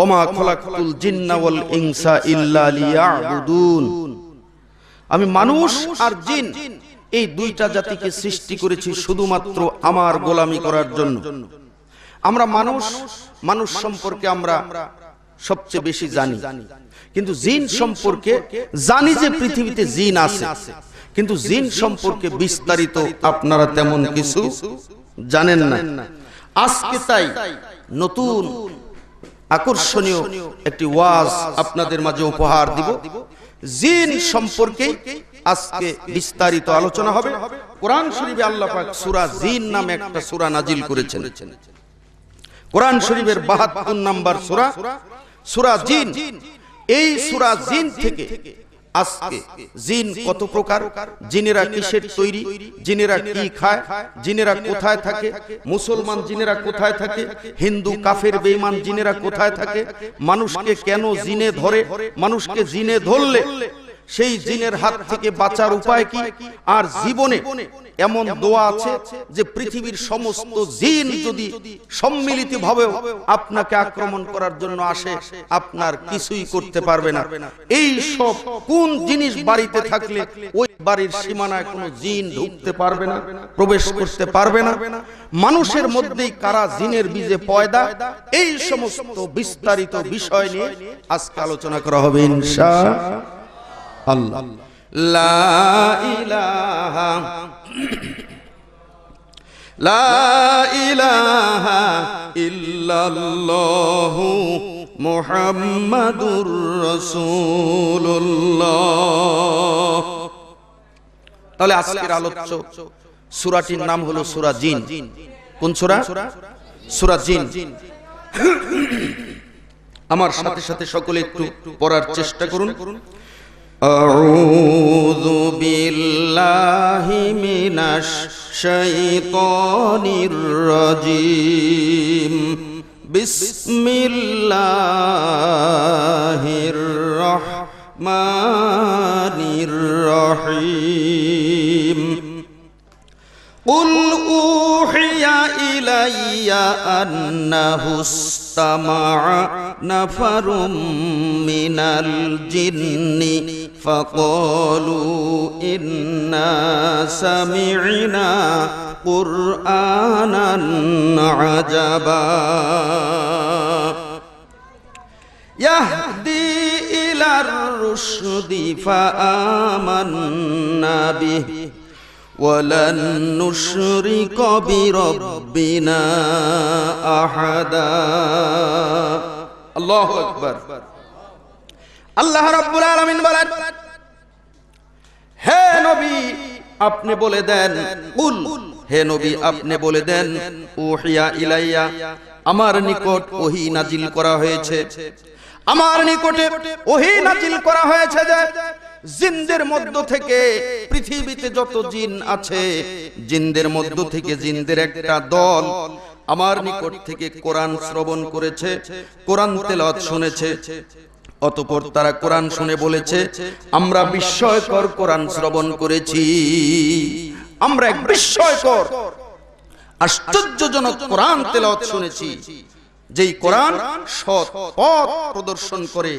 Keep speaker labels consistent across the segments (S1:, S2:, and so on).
S1: ওমা খলাকতুল জিন্না ওয়াল ইনসা ইল্লা লিয়াবুদুন, আমি মানুষ আর জিন এই দুইটা জাতিকে সৃষ্টি করেছি শুধুমাত্র আমার গোলামি করার জন্য। আমরা মানুষ সম্পর্কে আমরা সবচেয়ে বেশি জানি, কিন্তু জিন সম্পর্কে জানি যে পৃথিবীতে জিন আছে, কিন্তু জিন সম্পর্কে বিস্তারিত আপনারা তেমন কিছু জানেন না। আজকে তাই নতুন আকর্ষণীয় একটি ওয়াজ আপনাদের মাঝে উপহার দিব। জিন সম্পর্কে আজকে বিস্তারিত আলোচনা হবে। কোরআন শরীফে আল্লাহ পাক সূরা জিন নামে একটা সূরা নাজিল করেছেন। কোরআন শরীফের ৭২ নম্বর সূরা জিন। এই সূরা জিন থেকে আজকে জিন কত প্রকার, জিনেরা কিসের তৈরি, জিনেরা কি খায়, জিনেরা কোথায় থাকে, মুসলমান জিনেরা কোথায় থাকে, হিন্দু কাফের বেঈমান জিনেরা কোথায় থাকে, মানুষকে কেন জিনে ধরে, মানুষকে জিনে ধরলে সেই জিনের হাত থেকে বাঁচার উপায় কি, আর জীবনে এমন দোয়া আছে যে পৃথিবীর সমস্ত জিন যদি সম্মিলিতভাবে আপনাকে আক্রমণ করার জন্য আসে, আপনার কিছুই করতে পারবে না। এই সব কোন জিনিস বাড়িতে থাকলে ওই বাড়ির সীমানায় কোনো জিন ঢুকতে পারবে না, প্রবেশ করতে পারবে না, মানুষের মধ্যেই কারা জিনের বীজে পয়দা, এই সমস্ত বিস্তারিত বিষয় নিয়ে আজকে আলোচনা করা হবে ইনশাআল্লাহ। লা ইলাহা ইল্লাল্লাহু মুহাম্মাদুর রাসূলুল্লাহ। তাহলে আজকের আলোচ্য সূরাটির নাম হলো সূরা জিন। কোন সূরা? সূরা জিন। আমার সাথে সাথে সকলে একটু পড়ার চেষ্টা করুন। আউযু বিল্লাহি মিনাশ শাইতানির রাজীম। বিসমিল্লাহির রাহমানির রহিম। কুল উহিয়া ইলাইয়া আন্নাহু ইসতামা'a নাফারুম মিনাল জিন্নি ফাকালু ইন্না সামি'না কুরআনান আজাবা ইয়াহদি ইলার রুশদি ফাআমান্না বিহি ওয়ালান নুশরিকা বিরাব্বিনা আহাদা। আল্লাহু আকবার। আল্লাহ রাব্বুল আলামিন বলেন, হে নবী আপনি বলে দেন, কুল, হে নবী আপনি বলে দেন, উহিয়া ইলাইয়া, আমার নিকট ওহী নাজিল করা হয়েছে, আমার নিকটে ওহী নাজিল করা হয়েছে যে জিনদের মধ্য থেকে, পৃথিবীতে যত জিন আছে জিনদের মধ্য থেকে জিনদের একটা দল আমার নিকট থেকে কোরআন শ্রবণ করেছে, কোরআন তেলাওয়াত শুনেছে। অতঃপর তারা কোরআন শুনে বলেছে, আমরা বিস্ময়কর কোরআন শ্রবণ করেছি, আমরা এক বিস্ময়কর আশ্চর্যজনক কোরআন তেলাওয়াত শুনেছি, যেই কোরআন সৎ পথ প্রদর্শন করে,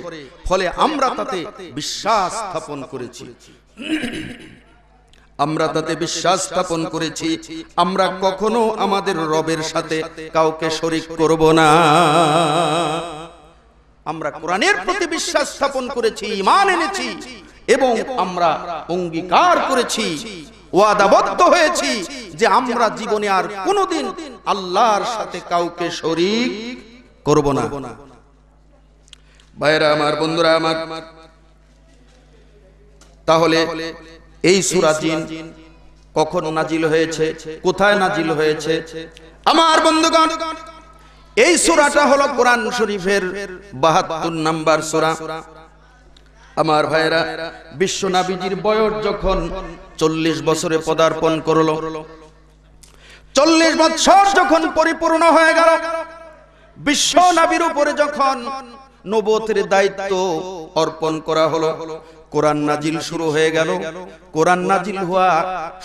S1: ফলে আমরা তাতে বিশ্বাস স্থাপন করেছি, আমরা তাতে বিশ্বাস স্থাপন করেছি, আমরা কখনো আমাদের রবের সাথে কাউকে শরীক করব না। আমরা কোরআনের প্রতি বিশ্বাস স্থাপন করেছি, ঈমান এনেছি, এবং আমরা অঙ্গীকার করেছি, ওয়াদাবদ্ধ হয়েছি যে আমরা জীবনে আর কোনোদিন আল্লাহর সাথে কাউকে শরীক করব না। ভাইরা আমার, বন্ধুরা আমার, তাহলে এই সূরা জিন কখন নাজিল হয়েছে, কোথায় নাজিল হয়েছে? আমার বন্ধুগণ, এই সূরাটা হলো কোরআন শরীফের ৭২ নম্বর সূরা। আমার ভাইরা, বিশ্ব নবীজির বয়স যখন ৪০ বছরে পদার্পণ করলো, ৪০ বছর যখন পরিপূর্ণ হয়ে গেল, বিশ্ব নবীর উপরে যখন নবুয়তের দায়িত্ব অর্পণ করা হলো, কোরআন নাজিল শুরু হয়ে গেল। কোরআন নাজিল হওয়া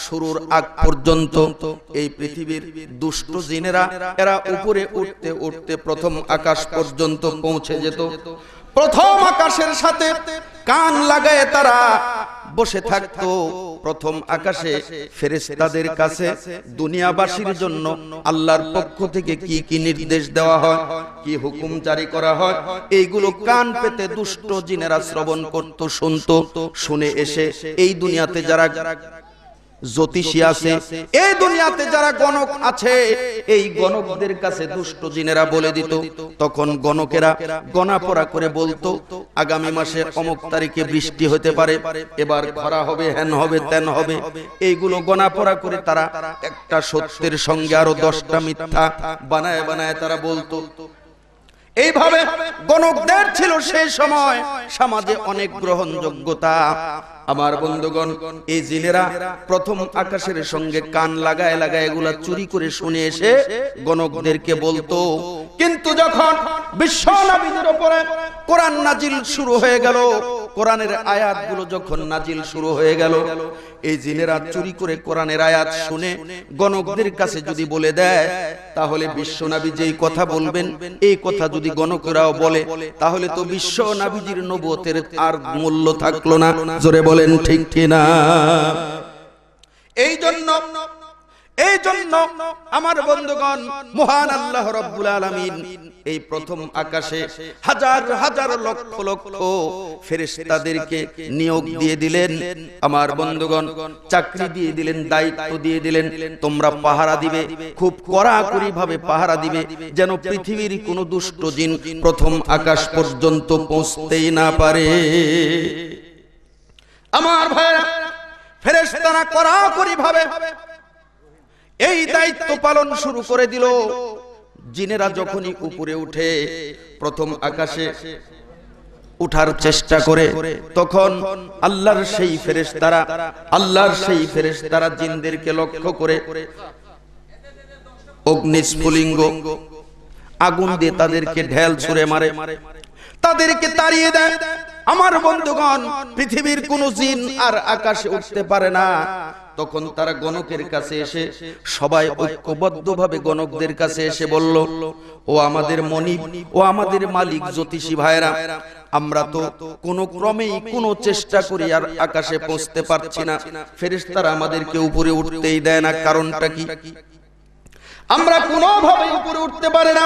S1: শুরুর আগ পর্যন্ত এই পৃথিবীর দুষ্ট জিনেরা এরা উপরে উঠতে উঠতে প্রথম আকাশ পর্যন্ত পৌঁছে যেত। প্রথম আকাশের সাথে কান লাগায় তারা বসে থাকতো। প্রথম আকাশে ফেরেশতাদের কাছে দুনিয়াবাসীর জন্য আল্লাহর পক্ষ থেকে কি কি নির্দেশ দেওয়া হয়, কি হুকুম জারি করা হয়, এইগুলো কান পেতে দুষ্ট জিনেরা শ্রবণ করত, শুনতো। শুনে এসে এই দুনিয়াতে যারা জ্যোতিষী আছে, এই দুনিয়াতে যারা গণক আছে, এই গণকদের কাছে দুষ্ট জিনেরা বলে দিত। তখন গণকেরা গণাপড়া করে বলতো, আগামী মাসে অমুক তারিখে বৃষ্টি হতে পারে, এবার খরা হবে, হেন হবে, তেন হবে। এইগুলো গণাপড়া করে তারা একটা সত্যের সঙ্গে আরো 10টা মিথ্যা বানায় বানায় তারা বলতো। এইভাবে গণকদের ছিল সেই সময় সমাজে অনেক গ্রহণযোগ্যতা। আমার বন্ধুগণ, এই জিনেরা প্রথম আকাশের সঙ্গে কান লাগায় লাগায় এগুলা চুরি করে শুনে এসে গণকদেরকে বলতো। কিন্তু যখন বিশ্ব নবীদের উপরে কোরআন নাজিল শুরু হয়ে গেল, কোরআনের আয়াতগুলো যখন নাজিল শুরু হয়ে গেল, এই জিনেরা চুরি করে কোরআনের আয়াত শুনে গণকদের কাছে যদি বলে দেয়, তাহলে বিশ্ব নবী যেই কথা বলবেন এই কথা যদি গণকেরাও বলে, তাহলে তো বিশ্ব নবীজির নবুয়তের আর মূল্য থাকলো না। জোরে বলেন ঠিক কিনা? এই জন্য আমার বন্ধুগণ, মহান আল্লাহ রাব্বুল আলামিন এই প্রথম আকাশে হাজার হাজার লক্ষ লক্ষ ফেরেশতাদেরকে নিয়োগ দিয়ে দিলেন। আমার বন্ধুগণ, চাকরি দিয়ে দিলেন, দায়িত্ব দিয়ে দিলেন, তোমরা পাহারা দিবে, খুব কড়াকড়ি ভাবে পাহারা দিবে, যেন পৃথিবীর কোনো দুষ্ট জিন প্রথম আকাশ পর্যন্ত পৌঁছতেই না পারে। আমার ভাইরা, ফেরেশতারা কড়াকড়ি ভাবে এই দায়িত্ব পালন শুরু করে দিল। জিনেরা যখনই উপরে উঠে প্রথম আকাশে উঠার চেষ্টা করে, তখন আল্লাহর সেই ফেরেশতারা জিনদেরকে লক্ষ্য করে অগ্নিস্ফুলিঙ্গ আগুন দিয়ে তাদেরকে ঢেল ছুঁড়ে মারে, তাদেরকে তাড়িয়ে দেয়। আমার বন্ধুগণ, পৃথিবীর কোন জিন আর আকাশে উঠতে পারে না। তখন তারা গণকের কাছে এসে সবাই ঐক্যবদ্ধভাবে গণকদের কাছে এসে বলল, ও আমাদের মনিব, ও আমাদের মালিক জ্যোতিষী ভাইরা, আমরা তো কোনো ক্রমেই কোনো চেষ্টা করি আর আকাশে পৌঁছতে পারছি না। ফেরেশতারা আমাদেরকে উপরে উঠতেই দেয় না, কারণটা কি? আমরা কোনোভাবে উপরে উঠতে পারি না।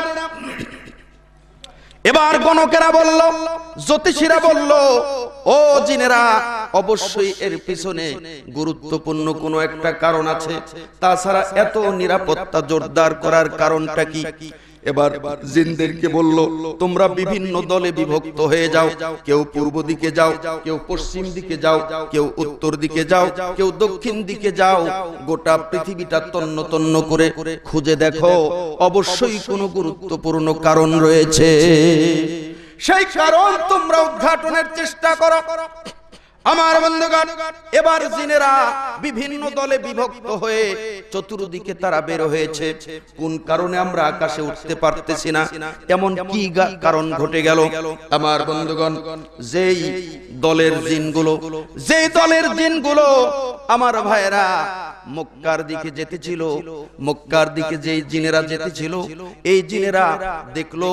S1: এবার গণকেরা বলল, জ্যোতিষীরা বলল, ও জিনেরা, অবশ্যই এর পিছনে গুরুত্বপূর্ণ কোনো একটা কারণ আছে, তাছাড়া এত নিরাপত্তা জোরদার করার কারণটা কি? এবার জিনদেরকে বলল, তোমরা বিভিন্ন দলে বিভক্ত হয়ে যাও, কেউ পূর্ব দিকে যাও, কেউ পশ্চিম দিকে যাও, কেউ উত্তর দিকে যাও, কেউ দক্ষিণ দিকে যাও, গোটা পৃথিবীটা তন্ন তন্ন করে খুঁজে দেখো, অবশ্যই কোনো গুরুত্বপূর্ণ কারণ রয়েছে, সেই কারণ তোমরা উদ্ঘাটনের চেষ্টা করো। আমার বন্ধুগণ, এবার জিনেরা বিভিন্ন দলে বিভক্ত হয়ে চতুর্দিকে তারা বের হয়েছে। কোন কারণে আমরা আকাশে উঠতে পারতেছি না, এমন কি কারণ ঘটে গেল? আমার বন্ধুগণ, যেই দলের জিনগুলো আমার ভাইরা মক্কার দিকে যেতেছিল, মক্কার দিকে যেই জিনেরা যেতেছিল, এই জিনেরা দেখলো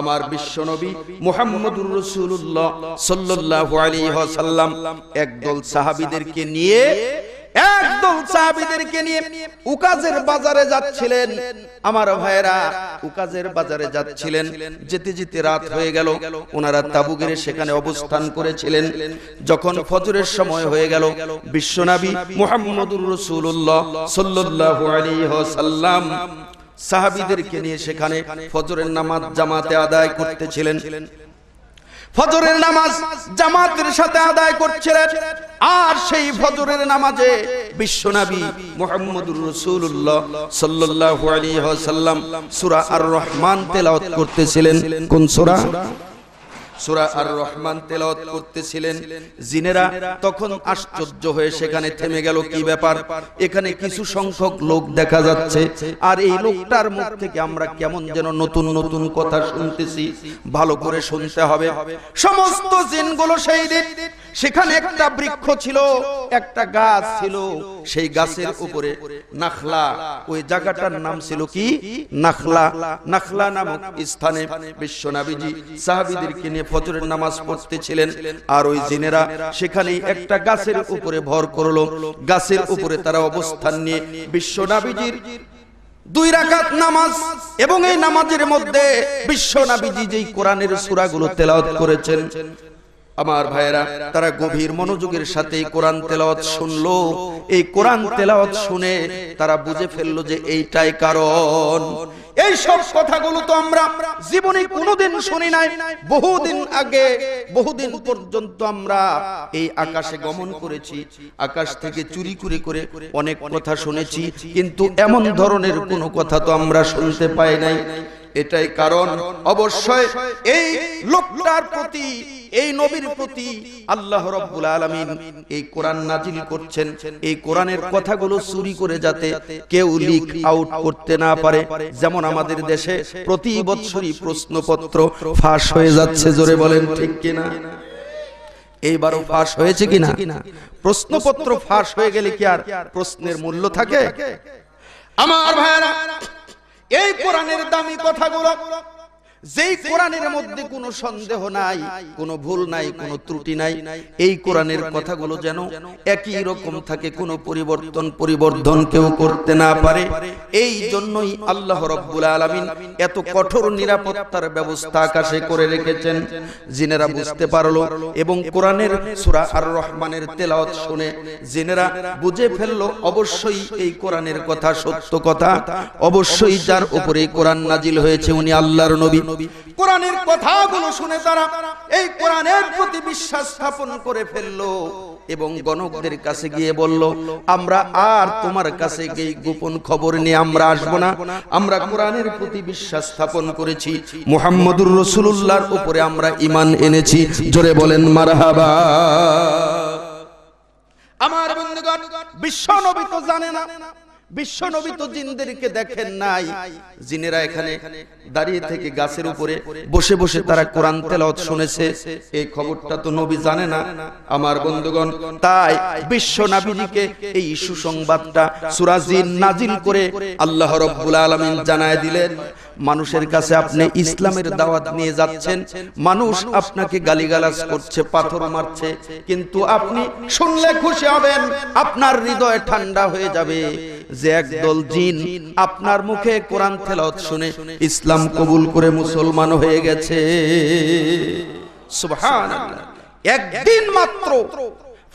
S1: আমার বিশ্বনবী মুহাম্মদুর রাসূলুল্লাহ সাল্লাল্লাহু আলাইহি ওয়াসাল্লাম একদল সাহাবীদেরকে নিয়ে উকাজের বাজারে যাচ্ছিলেন। আমার ভাইরা উকাজের বাজারে যাচ্ছিলেন, যেতে যেতে রাত হয়ে গেল। ওনারা তাবু গেড়ে সেখানে অবস্থান করেছিলেন। যখন ফজরের সময় হয়ে গেল, বিশ্বনবী মুহাম্মদুর রাসূলুল্লাহ সাল্লাল্লাহু আলাইহি ওয়াসাল্লাম সাহাবীদেরকে নিয়ে সেখানে ফজরের নামাজ জামাতে আদায় করতেছিলেন। ফজরের নামাজ জামাতের সাথে আদায় করছিলেন। আর সেই ফজরের নামাজে বিশ্বনবী মুহাম্মদুর রাসূলুল্লাহ সাল্লাল্লাহু আলাইহি ওয়াসাল্লাম সূরা আর রহমান তেলাওয়াত করতেছিলেন। কোন সূরা? সূরা আর রহমান তেলাওয়াত করতেছিলেন, জিনেরা তখন আশ্চর্য হয়ে সেখানে থেমে গেল। কি ব্যাপার, এখানে কিছু সংখ্যক লোক দেখা যাচ্ছে, আর এই লোকটার মুখ থেকে আমরা কেমন যেন নতুন নতুন কথা শুনতেছি, ভালো করে শুনতে হবে। সমস্ত জিনগুলো সেই দিন সেখানে একটা বৃক্ষ ছিল, একটা গাছ ছিল, সেই গাছের উপরে নাখলা, ওই জায়গাটার নাম ছিল কি নাখলা। নাখলা নামক স্থানে বিশ্বনবীজি সাহাবীদেরকে নিয়ে ফজরের নামাজ পড়তেছিলেন, আর ওই জিনেরা সেখানে একটা গাছের উপরে ভর করলো। গাছের উপরে তারা অবস্থান নিয়ে বিশ্বনবীজির 2 রাকাত নামাজ, এবং এই নামাজের মধ্যে বিশ্বনবীজি যেই কোরআনের সূরাগুলো তেলাওয়াত করেছেন, আমার ভাইয়েরা, তারা গভীর মনোযোগের সাথে কোরআন তেলাওয়াত শুনলো। এই কোরআন তেলাওয়াত শুনে তারা বুঝে ফেললো যে এইটাই কারণ। এই সব কথাগুলো তো আমরা জীবনে কোনোদিন শুনি নাই। বহুদিন আগে, বহুদিন পর্যন্ত আমরা এই আকাশে গমন করেছি, আকাশ থেকে চুরি করে করে অনেক কথা শুনেছি, কিন্তু এমন ধরনের কোনো কথা তো আমরা শুনতে পাই নাই। এটাই কারণ। অবশ্যই এই লোকটার প্রতি, এই নবীর প্রতি আল্লাহ রাব্বুল আলামিন এই কোরআন নাজিল করছেন, এই কোরআনের কথাগুলো চুরি করে যাতে কেউ লিক আউট করতে না পারে। যেমন আমাদের দেশে প্রতি বছরই প্রশ্নপত্র ফাঁস হয়ে যাচ্ছে, জোরে বলেন ঠিক কিনা? এইবারও ফাঁস হয়েছে কিনা? প্রশ্নপত্র ফাঁস হয়ে গেলে কি আর প্রশ্নের মূল্য থাকে? আমার ভাইরা, এই কোরআনের দামি কথাগুলো, যেই কোরআনের মধ্যে কোনো সন্দেহ নাই, কোনো ভুল নাই, কোনো ত্রুটি নাই, এই কোরআনের কথাগুলো যেন একই রকম থাকে, কোনো পরিবর্তন কেউ করতে না পারে। এই জন্যই আল্লাহ রাব্বুল আলামিন এত কঠোর নিরাপত্তার ব্যবস্থা আকাশে করে রেখেছেন। জিনেরা বুঝতে পারলো এবং কোরআনের সূরা আর রহমানের তেলাওয়াত শুনে জিনেরা বুঝে ফেললো অবশ্যই এই কোরআনের কথা সত্য কথা, অবশ্যই যার উপরে কোরআন নাজিল হয়েছে উনি আল্লাহর নবী। কোরআনের কথাগুলো শুনে তারা এই কোরআনের প্রতি বিশ্বাস স্থাপন করে ফেললো এবং গণকদের কাছে গিয়ে বলল, আমরা আর তোমার কাছে গিয়ে গোপন খবর নিয়ে আমরা আসবো না, আমরা কোরআনের প্রতি বিশ্বাস স্থাপন করেছি, মুহাম্মদুর রাসূলুল্লাহর উপরে আমরা ঈমান এনেছি। জোরে বলেন মারহাবা। আমার বন্ধুগণ, বিশ্ব নবী তো জানে না, বিশ্ব নবী তো জিনদেরকে দেখেন নাই। জিনেরা এখানে দাঁড়িয়ে থেকে গাছের উপরে বসে বসে তারা কোরআন তেলাওয়াত শুনেছে, এই খবরটা তো নবী জানে না। আমার বন্ধুগণ, তাই বিশ্ব নবীকে এই সুসংবাদটা সূরা জিন নাজিল করে আল্লাহ রাব্বুল আলামিন জানায় দিলেন, মানুষের কাছে আপনি ইসলামের দাওয়াত নিয়ে যাচ্ছেন, মানুষ আপনাকে গালিগালাজ করছে, পাথর মারছে, কিন্তু আপনি শুনলে খুশি হবেন, আপনার হৃদয় ঠান্ডা হয়ে যাবে যে একদল জিন আপনার মুখে কোরআন তেলাওয়াত শুনে ইসলাম কবুল করে মুসলমান হয়ে গেছে। সুবহানাল্লাহ। একদিন মাত্র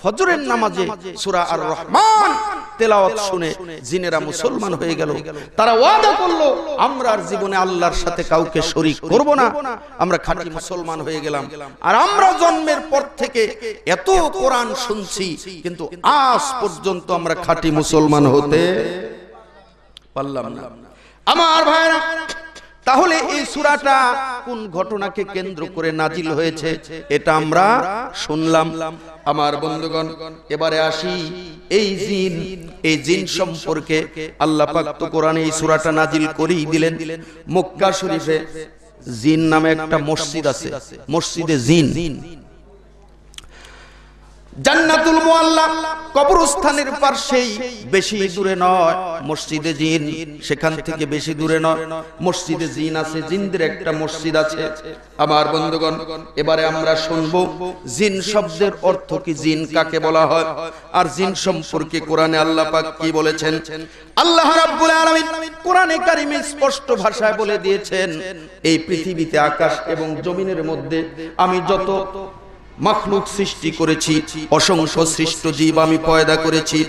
S1: ফজরের নামাজে সূরা আর রহমান তেলাওয়াত শুনে জিনেরা মুসলমান হয়ে গেল। তারা ওয়াদা করলো, আমরা আর জীবনে আল্লাহর সাথে কাউকে শরীক করব না, আমরা খাঁটি মুসলমান হয়ে গেলাম। আর আমরা জন্মের পর থেকে এত কোরআন শুনছি, কিন্তু আজ পর্যন্ত আমরা খাঁটি মুসলমান হতে পারলাম না। আমার ভাইরা, তাহলে এই সূরাটা কোন ঘটনাকে কেন্দ্র করে নাজিল হয়েছে এটা আমরা শুনলাম। আমার বন্ধুগণ, এবারে আসি এই জিন সম্পর্কে। আল্লাহ পাক তো কোরআনে এই সূরাটা নাজিল করেই দিলেন। মক্কা শরীফে জিন নামে একটা মসজিদ আছে, মসজিদে জিন। জান্নাতুল মুআল্লা কবরস্থানের পাশেই, বেশি দূরে নয় মসজিদে জিন, সেখান থেকে বেশি দূরে নয় মসজিদে জিন আছে, জিনদের একটা মসজিদ আছে। আমার বন্ধুগণ, এবারে আমরা শুনবো জিন শব্দের অর্থ কি, জিন কাকে বলা হয়, আর জিন সম্পর্কে কোরআনে আল্লাহ পাক কি বলেছেন। আল্লাহ রাব্বুল আলামিন কোরআনে কারিমে স্পষ্ট ভাষায় বলে দিয়েছেন, এই পৃথিবীতে আকাশ এবং জমিনের মধ্যে আমি যত মাখলুক সৃষ্টি করেছি, অসংখ্য সৃষ্ট জীব আমি পয়দা করেছি,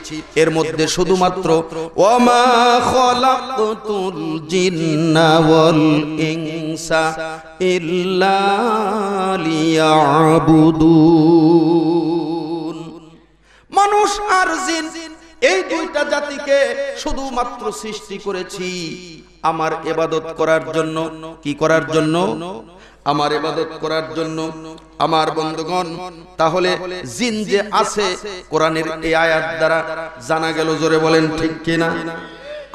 S1: এর মধ্যে শুধুমাত্র ওয়ামা খালাকতুল জিন্না ওয়াল ইনসা ইল্লা লিয়াবুদুন, মানুষ আর জিন এই দুইটা জাতিকে শুধুমাত্র সৃষ্টি করেছি আমার ইবাদত করার জন্য। কি করার জন্য? আমার ইবাদত করার জন্য। আমার বন্ধুগণ, তাহলে জিন যে আছে কোরআনের এই আয়াত দ্বারা জানা গেল। জোরে বলেন ঠিক কিনা?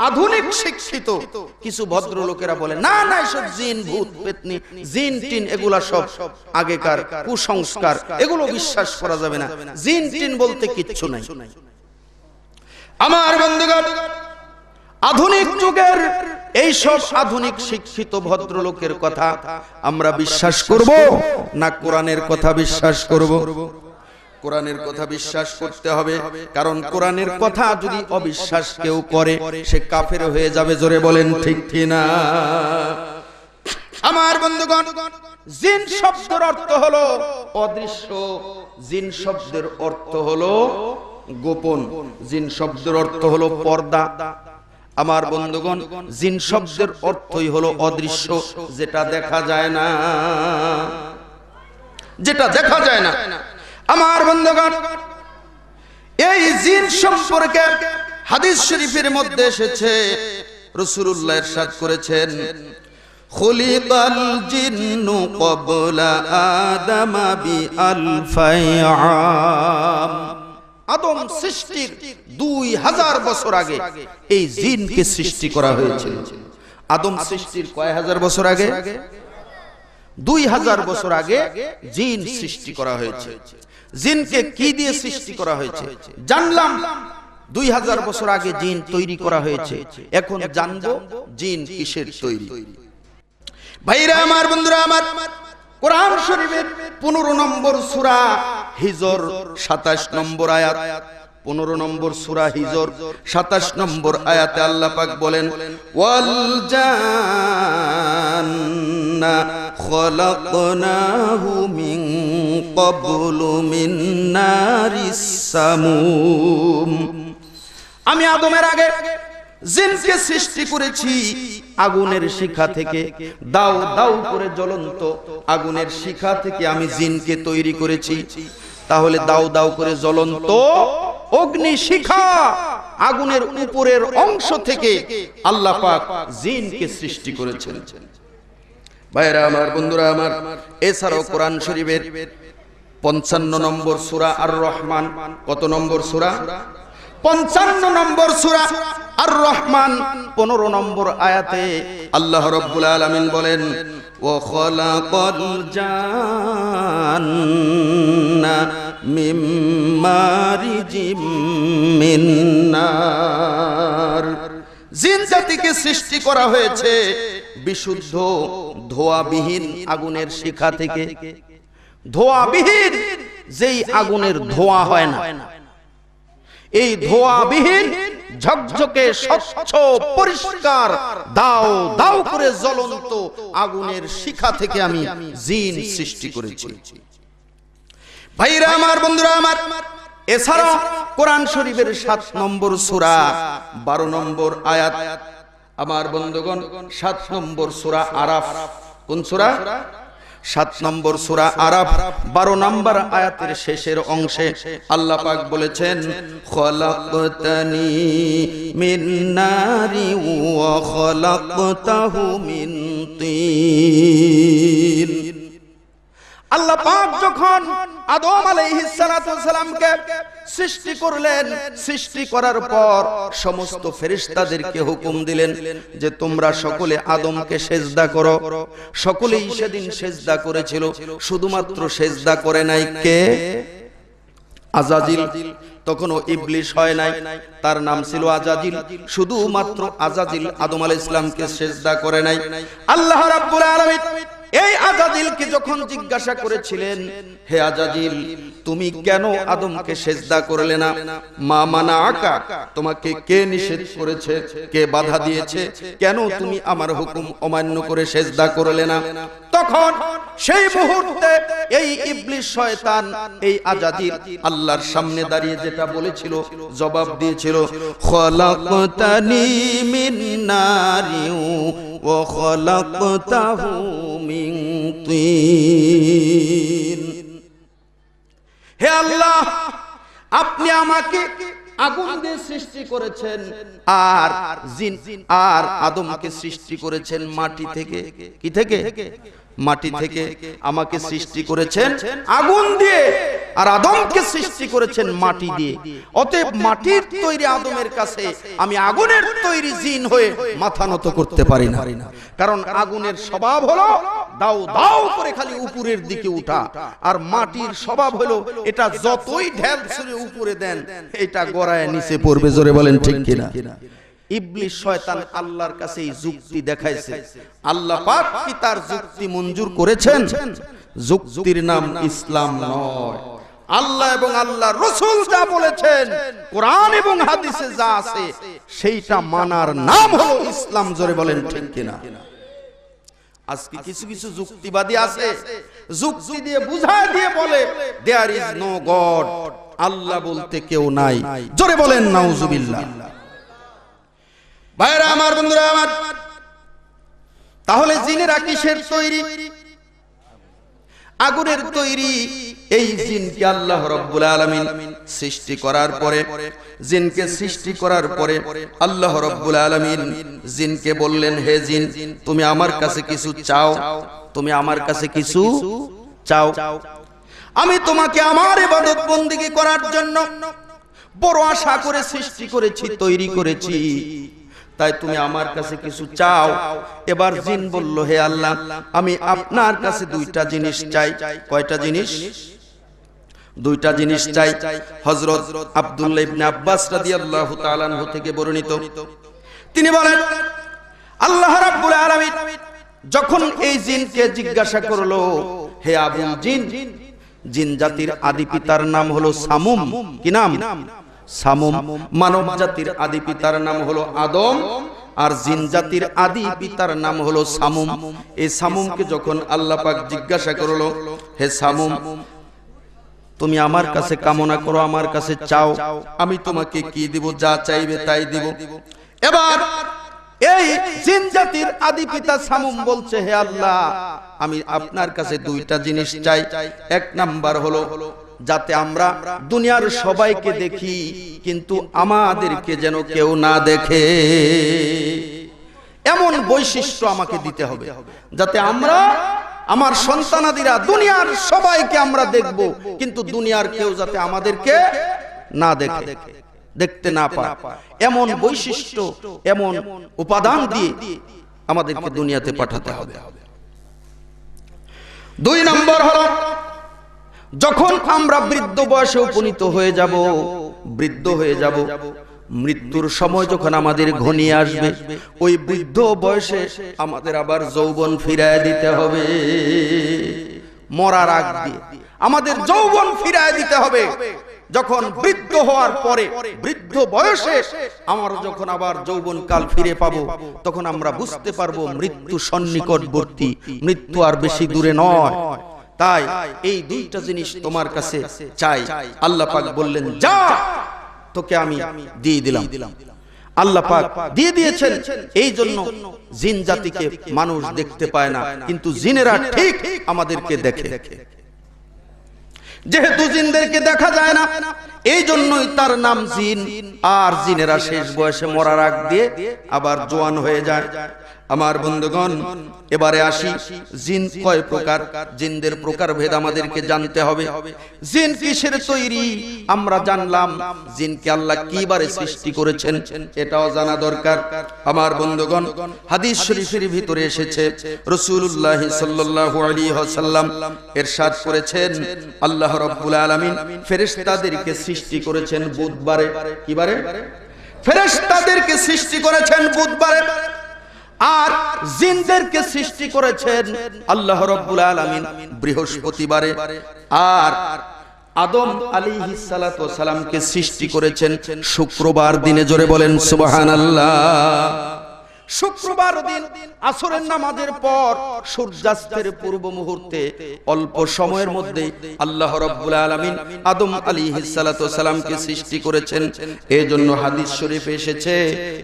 S1: আধুনিক শিক্ষিত কিছু ভদ্রলোকেরা বলে না না, এসব জিন ভূত পেতনি জিন টিন এগুলা সব আগেকার কুসংস্কার, এগুলো বিশ্বাস করা যাবে না, জিন টিন বলতে কিচ্ছু নাই। আমার বন্ধুগণ, আধুনিক যুগের এই সব আধুনিক শিক্ষিত ভদ্রলোকের কথা আমরা বিশ্বাস করব না কোরআনের কথা বিশ্বাস করব? কোরআনের কথা বিশ্বাস করতে হবে, কারণ কোরআনের কথা যদি অবিশ্বাস কেউ করে সে কাফের হয়ে যাবে। জোরে বলেন ঠিক কিনা? আমার বন্ধুগণ, জিন শব্দের অর্থ হলো অদৃশ্য, জিন শব্দের অর্থ হলো গোপন, জিন শব্দের অর্থ হলো পর্দা। আমার বন্ধুগণ, জিন শব্দের অর্থই হলো অদৃশ্য, যেটা দেখা যায় না, যেটা দেখা যায় না। আমার বন্ধুগণ, এই জিন সম্পর্কে হাদিস শরীফের মধ্যে এসেছে, রাসূলুল্লাহ ইরশাদ করেছেন, খুলিকাল জিন্নু ক্বাবলা আদামা বিআলফি আম। আদম সৃষ্টির 2000 বছর আগে এই জিনকে সৃষ্টি করা হয়েছিল। আদম সৃষ্টির কয় হাজার বছর আগে? 2000 বছর আগে জিন সৃষ্টি করা হয়েছে। জিনকে কি দিয়ে সৃষ্টি করা হয়েছে জানলাম। 2000 বছর আগে জিন তৈরি করা হয়েছে, এখন জানবো জিন কিসের তৈরি। ভাইরা আমার, বন্ধুরা আমার, কোরআন শরীফের 15 নম্বর সূরা হিজর 27 নম্বর আয়াত, 15 নম্বর সূরা হিজর 27 নম্বর আয়াতে আল্লাহ পাক বলেন, ওয়াল জান্না খলাকনাহু মিন ক্বাবলু মিন নারিস সামুম। আমি আদমের আগে জিনকে সৃষ্টি করেছি আগুনের শিখা থেকে, দাউ দাউ করে জ্বলন্ত আগুনের শিখা থেকে আমি জিনকে তৈরি করেছি। তাহলে দাউ দাউ করে জ্বলন্ত অগ্নি শিখা আগুনের উপরের অংশ থেকে আল্লাহ পাক জিনকে সৃষ্টি করেছেন। ভাইরা আমার, বন্ধুরা আমার, এছাড়াও কোরআন শরীফের 55 নম্বর সূরা আর রহমান, কত নম্বর সূরা? 55 নম্বর সূরা আর রহমান 15 নম্বর আয়াতে আল্লাহ রাব্বুল আলামিন বলেন, ওয়া খালাকাল জান্না মিন মারিজিম মিন নার। জিন জাতিকে সৃষ্টি করা হয়েছে বিশুদ্ধ ধোঁয়াবিহীন আগুনের শিখা থেকে। ধোঁয়াবিহীন, যেই আগুনের ধোঁয়া হয় না, এই ধোঁয়াবিহীন ঝকঝকে স্বচ্ছ পরিষ্কার দাও দাও করে জ্বলন্ত আগুনের শিখা থেকে আমি জিন সৃষ্টি করেছি। ভাইরা আমার, বন্ধুরা আমার, এছাড়া কোরআন শরীফের 7 নম্বর সূরা 12 নম্বর আয়াত, আমার বন্ধুগণ, 7 নম্বর সূরা আরাফ। কোন সূরা? 7 নম্বর সূরা আরাফ 12 নম্বর আয়াতের শেষের অংশে আল্লাহ পাক বলেছেন, খলাকতানি মিন নারি ওয়া খলাকতাহু মিন তিন। আল্লাহ পাক যখন আদম আলাইহিস সালাতু ওয়াস সালামকে সৃষ্টি করলেন, সৃষ্টি করার পর সমস্ত ফেরেশতাদেরকে হুকুম দিলেন যে তোমরা সকলে আদমকে সেজদা করো। সকলেই সেদিন সেজদা করেছিল, শুধুমাত্র সেজদা করে নাই কে? আজাজিল। তখনও ইবলিস হয় নাই, তার নাম ছিল আজাজিল। শুধুমাত্র আজাজিল আদম আলাইহিস সালামকে সেজদা করে নাই। আল্লাহ রাব্বুল আলামিন এই আজাজিলকে যখন জিজ্ঞাসা করেছিলেন, হে আজাজিল, তুমি কেন আদমকে সেজদা করলে না? মা মানাআকা, তোমাকে কে নিষেধ করেছে, কে বাধা দিয়েছে, কেন তুমি আমার হুকুম অমান্য করে সেজদা করলে না? তখন সেই মুহূর্তে এই ইবলিস শয়তান, এই আজাজিল আল্লাহর সামনে দাঁড়িয়ে যেটা বলেছিল, জবাব দিয়েছিল, খলাকতানি মিন নারি ওয়া খলাকতাহু মিন তিন। হে আল্লাহ, আপনি আমাকে আগুন দিয়ে সৃষ্টি করেছেন, আর জিন আর আদমকে সৃষ্টি করেছেন মাটি থেকে। কি থেকে? মাটি থেকে। আমাকে সৃষ্টি করেছেন আগুন দিয়ে, আর আদমকে সৃষ্টি করেছেন মাটি দিয়ে। অতএব মাটির তৈরি আদমের কাছে আমি আগুনের তৈরি জিন হয়ে মাথা নত করতে পারি না। কারণ আগুনের স্বভাব হলো দাও দাও করে খালি উপরের দিকে উঠা, আর মাটির স্বভাব হলো এটা যতই ঢেল ছুঁড়ে উপরে দেন এটা গড়ায় নিচে পড়বে। জোরে বলেন ঠিক কিনা? ইবলিস শয়তান আল্লাহর কাছে এই যুক্তি দেখাইছে। আল্লাহ পাক কি তার যুক্তি মঞ্জুর করেছেন? যুক্তির নাম ইসলাম নয়। আল্লাহ এবং আল্লাহর রাসূল যা বলেছেন, কোরআন এবং হাদিসে যা আছে, সেইটা মানার নাম হলো ইসলাম। জোরে বলেন ঠিক কিনা? আজকে কিছু কিছু যুক্তিবাদী আছে, যুক্তি দিয়ে বুঝায় দিয়ে বলে দেয়ার ইজ নো গড, আল্লাহ বলতে কেউ নাই। জোরে বলেন নাউজুবিল্লাহ। ভাইরা আমার, বন্ধুরা আমার, তাহলে জিনেরা কিসের তৈরি? আগুনের তৈরি। এই জিনকে আল্লাহ রাব্বুল আলামিন সৃষ্টি করার পরে, জিনকে সৃষ্টি করার পরে আল্লাহ রাব্বুল আলামিন জিনকে বললেন, হে জিন, তুমি আমার কাছে কিছু চাও, তুমি আমার কাছে কিছু চাও। আমি তোমাকে আমার ইবাদত বন্দেগী করার জন্য বড় আশা করে সৃষ্টি করেছি, তৈরি করেছি, তাই তুমি আমার কাছে কিছু চাও। এবার জিন বলল, হে আল্লাহ, আমি আপনার কাছে দুইটা জিনিস চাই। কয়টা জিনিস? দুইটা জিনিস চাই। হযরত আব্দুল্লাহ ইবনে আব্বাস রাদিয়াল্লাহু তাআলা আনহু থেকে বর্ণিত, তিনি বলেন, আল্লাহ রাব্বুল আলামিন যখন এই জিনকে জিজ্ঞাসা করলো, হে আবুল জিন, জিন জাতির আদি পিতার নাম হলো সামুম। কি নাম? সামুম। মানব জাতির আদি পিতার নাম হলো আদম, আর জিন জাতির আদি পিতার নাম হলো সামুম। এই সামুমকে যখন আল্লাহ পাক জিজ্ঞাসা করলো, হে সামুম, তুমি আমার কাছে কামনা করো, আমার কাছে চাও, আমি তোমাকে কি দিব? যা চাইবে তাই দিব। এবার এই জিন জাতির আদি পিতা সামুম বলছে, হে আল্লাহ, আমি আপনার কাছে দুইটা জিনিস চাই। এক নাম্বার হলো যাতে আমরা দুনিয়ার সবাইকে দেখি, কিন্তু আমাদেরকে যেন কেউ না দেখে, এমন বৈশিষ্ট্য আমাকে দিতে হবে, যাতে আমরা, আমার সন্তানাদিরা দুনিয়ার সবাইকে আমরা দেখব, কিন্তু দুনিয়ার কেউ যাতে আমাদেরকে না দেখে, দেখতে না পায়। এমন বৈশিষ্ট্য, এমন উপাদান দিয়ে আমাদেরকে দুনিয়াতে পাঠাতে হবে। দুই নম্বর হলো, যখন আমরা বৃদ্ধ বয়সে উপনীত হয়ে যাব, বৃদ্ধ হয়ে যাব, মৃত্যুর সময় যখন আমাদের ঘনিয়ে আসবে, ওই বৃদ্ধ বয়সে আমাদের আবার যৌবন ফিরায় দিতে হবে। মরার আগ দিয়ে আমাদের যৌবন ফিরায় দিতে হবে। যখন বৃদ্ধ হওয়ার পরে, বৃদ্ধ বয়সে আমরা যখন আবার যৌবন কাল ফিরে পাবো, তখন আমরা বুঝতে পারবো মৃত্যু সন্নিকটবর্তী, মৃত্যু আর বেশি দূরে নয়। তাই এই দুইটা জিনিস তোমার কাছে চাই। আল্লাহ পাক বললেন, যা, তোকে আমি দিয়ে দিলাম। আল্লাহ পাক দিয়ে দিয়েছেন। এই জন্য জিন জাতিকে মানুষ দেখতে পায় না, কিন্তু জিনেরা ঠিক আমাদেরকে দেখে। যেহেতু জিনদেরকে দেখা যায় না, এই জন্যই তার নাম জিন। আর জিনেরা শেষ বয়সে মরার আগ দিয়ে আবার জোয়ান হয়ে যায়। আমার বন্ধুগণ, এবারে আসি, জিন কয় প্রকার, জিনদের প্রকার ভেদ আমাদেরকে জানতে হবে। জিন কিসের তৈরি আমরা জানলাম, জিনকে আল্লাহ কিভাবে সৃষ্টি করেছেন এটাও জানা দরকার। আমার বন্ধুগণ, হাদিস শরীফের ভিতরে এসেছে, রাসূলুল্লাহ সাল্লাল্লাহু আলাইহি ওয়াসাল্লাম ইরশাদ করেছেন, আল্লাহ রাব্বুল আলামিন ফেরেশতাদেরকে সৃষ্টি করেছেন বুধবারে। কিবারে? ফেরেশতাদেরকে সৃষ্টি করেছেন বুধবারে, আর জিনদেরকে সৃষ্টি করেছেন আল্লাহ রাব্বুল আলামিন বৃহস্পতিবারে। আর আদম আলাইহিস সালাতু ওয়াস সালামকে সৃষ্টি করেছেন শুক্রবার দিনে। জোরে বলেন সুবহানাল্লাহ। শুক্রবার দিন আসরের নামাজের পর সূর্যাস্তের পূর্ব মুহূর্তে অল্প সময়ের মধ্যে আল্লাহ রাব্বুল আলামিন আদম আলাইহিস সালাতু সালামকে সৃষ্টি করেছেন। এজন্য হাদিস শরীফে এসেছে,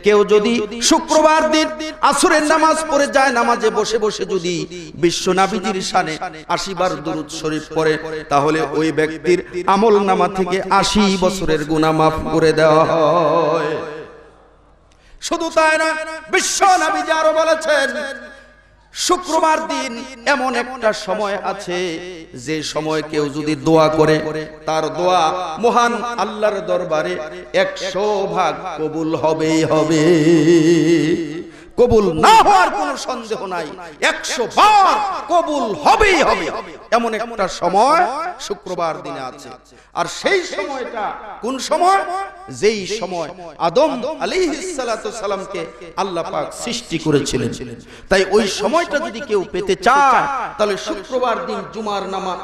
S1: কেউ যদি শুক্রবার দিন আসরের নামাজ পড়ে যায়, নামাজে বসে বসে যদি বিশ্ব নবীজির শানে 80 বার দুরূদ শরীফ পড়ে, তাহলে ওই ব্যক্তির আমলনামা থেকে 80 বছরের গুনাহ মাফ করে দেওয়া হয়। শুধু তাই না, বিশ্ব নবীজি আরো বলেছেন, শুক্রবার দিন এমন একটা সময় আছে যে সময় কেউ যদি দোয়া করে, তার দোয়া মহান আল্লাহর দরবারে 100 ভাগ কবুল হবেই হবে। কবুল না হওয়ার কোনো সন্দেহ নাই, 100 বার কবুল হবেই হবে। এমন একটা সময় শুক্রবার দিনে আছে। আর সেই সময়টা কোন সময়? যেই সময় আদম আলাইহিস সালাতু সালামকে আল্লাহ পাক সৃষ্টি করেছিলেন। তাই ওই সময়টা যদি কেউ পেতে চায়, তাহলে শুক্রবার দিন জুমার নামাজ,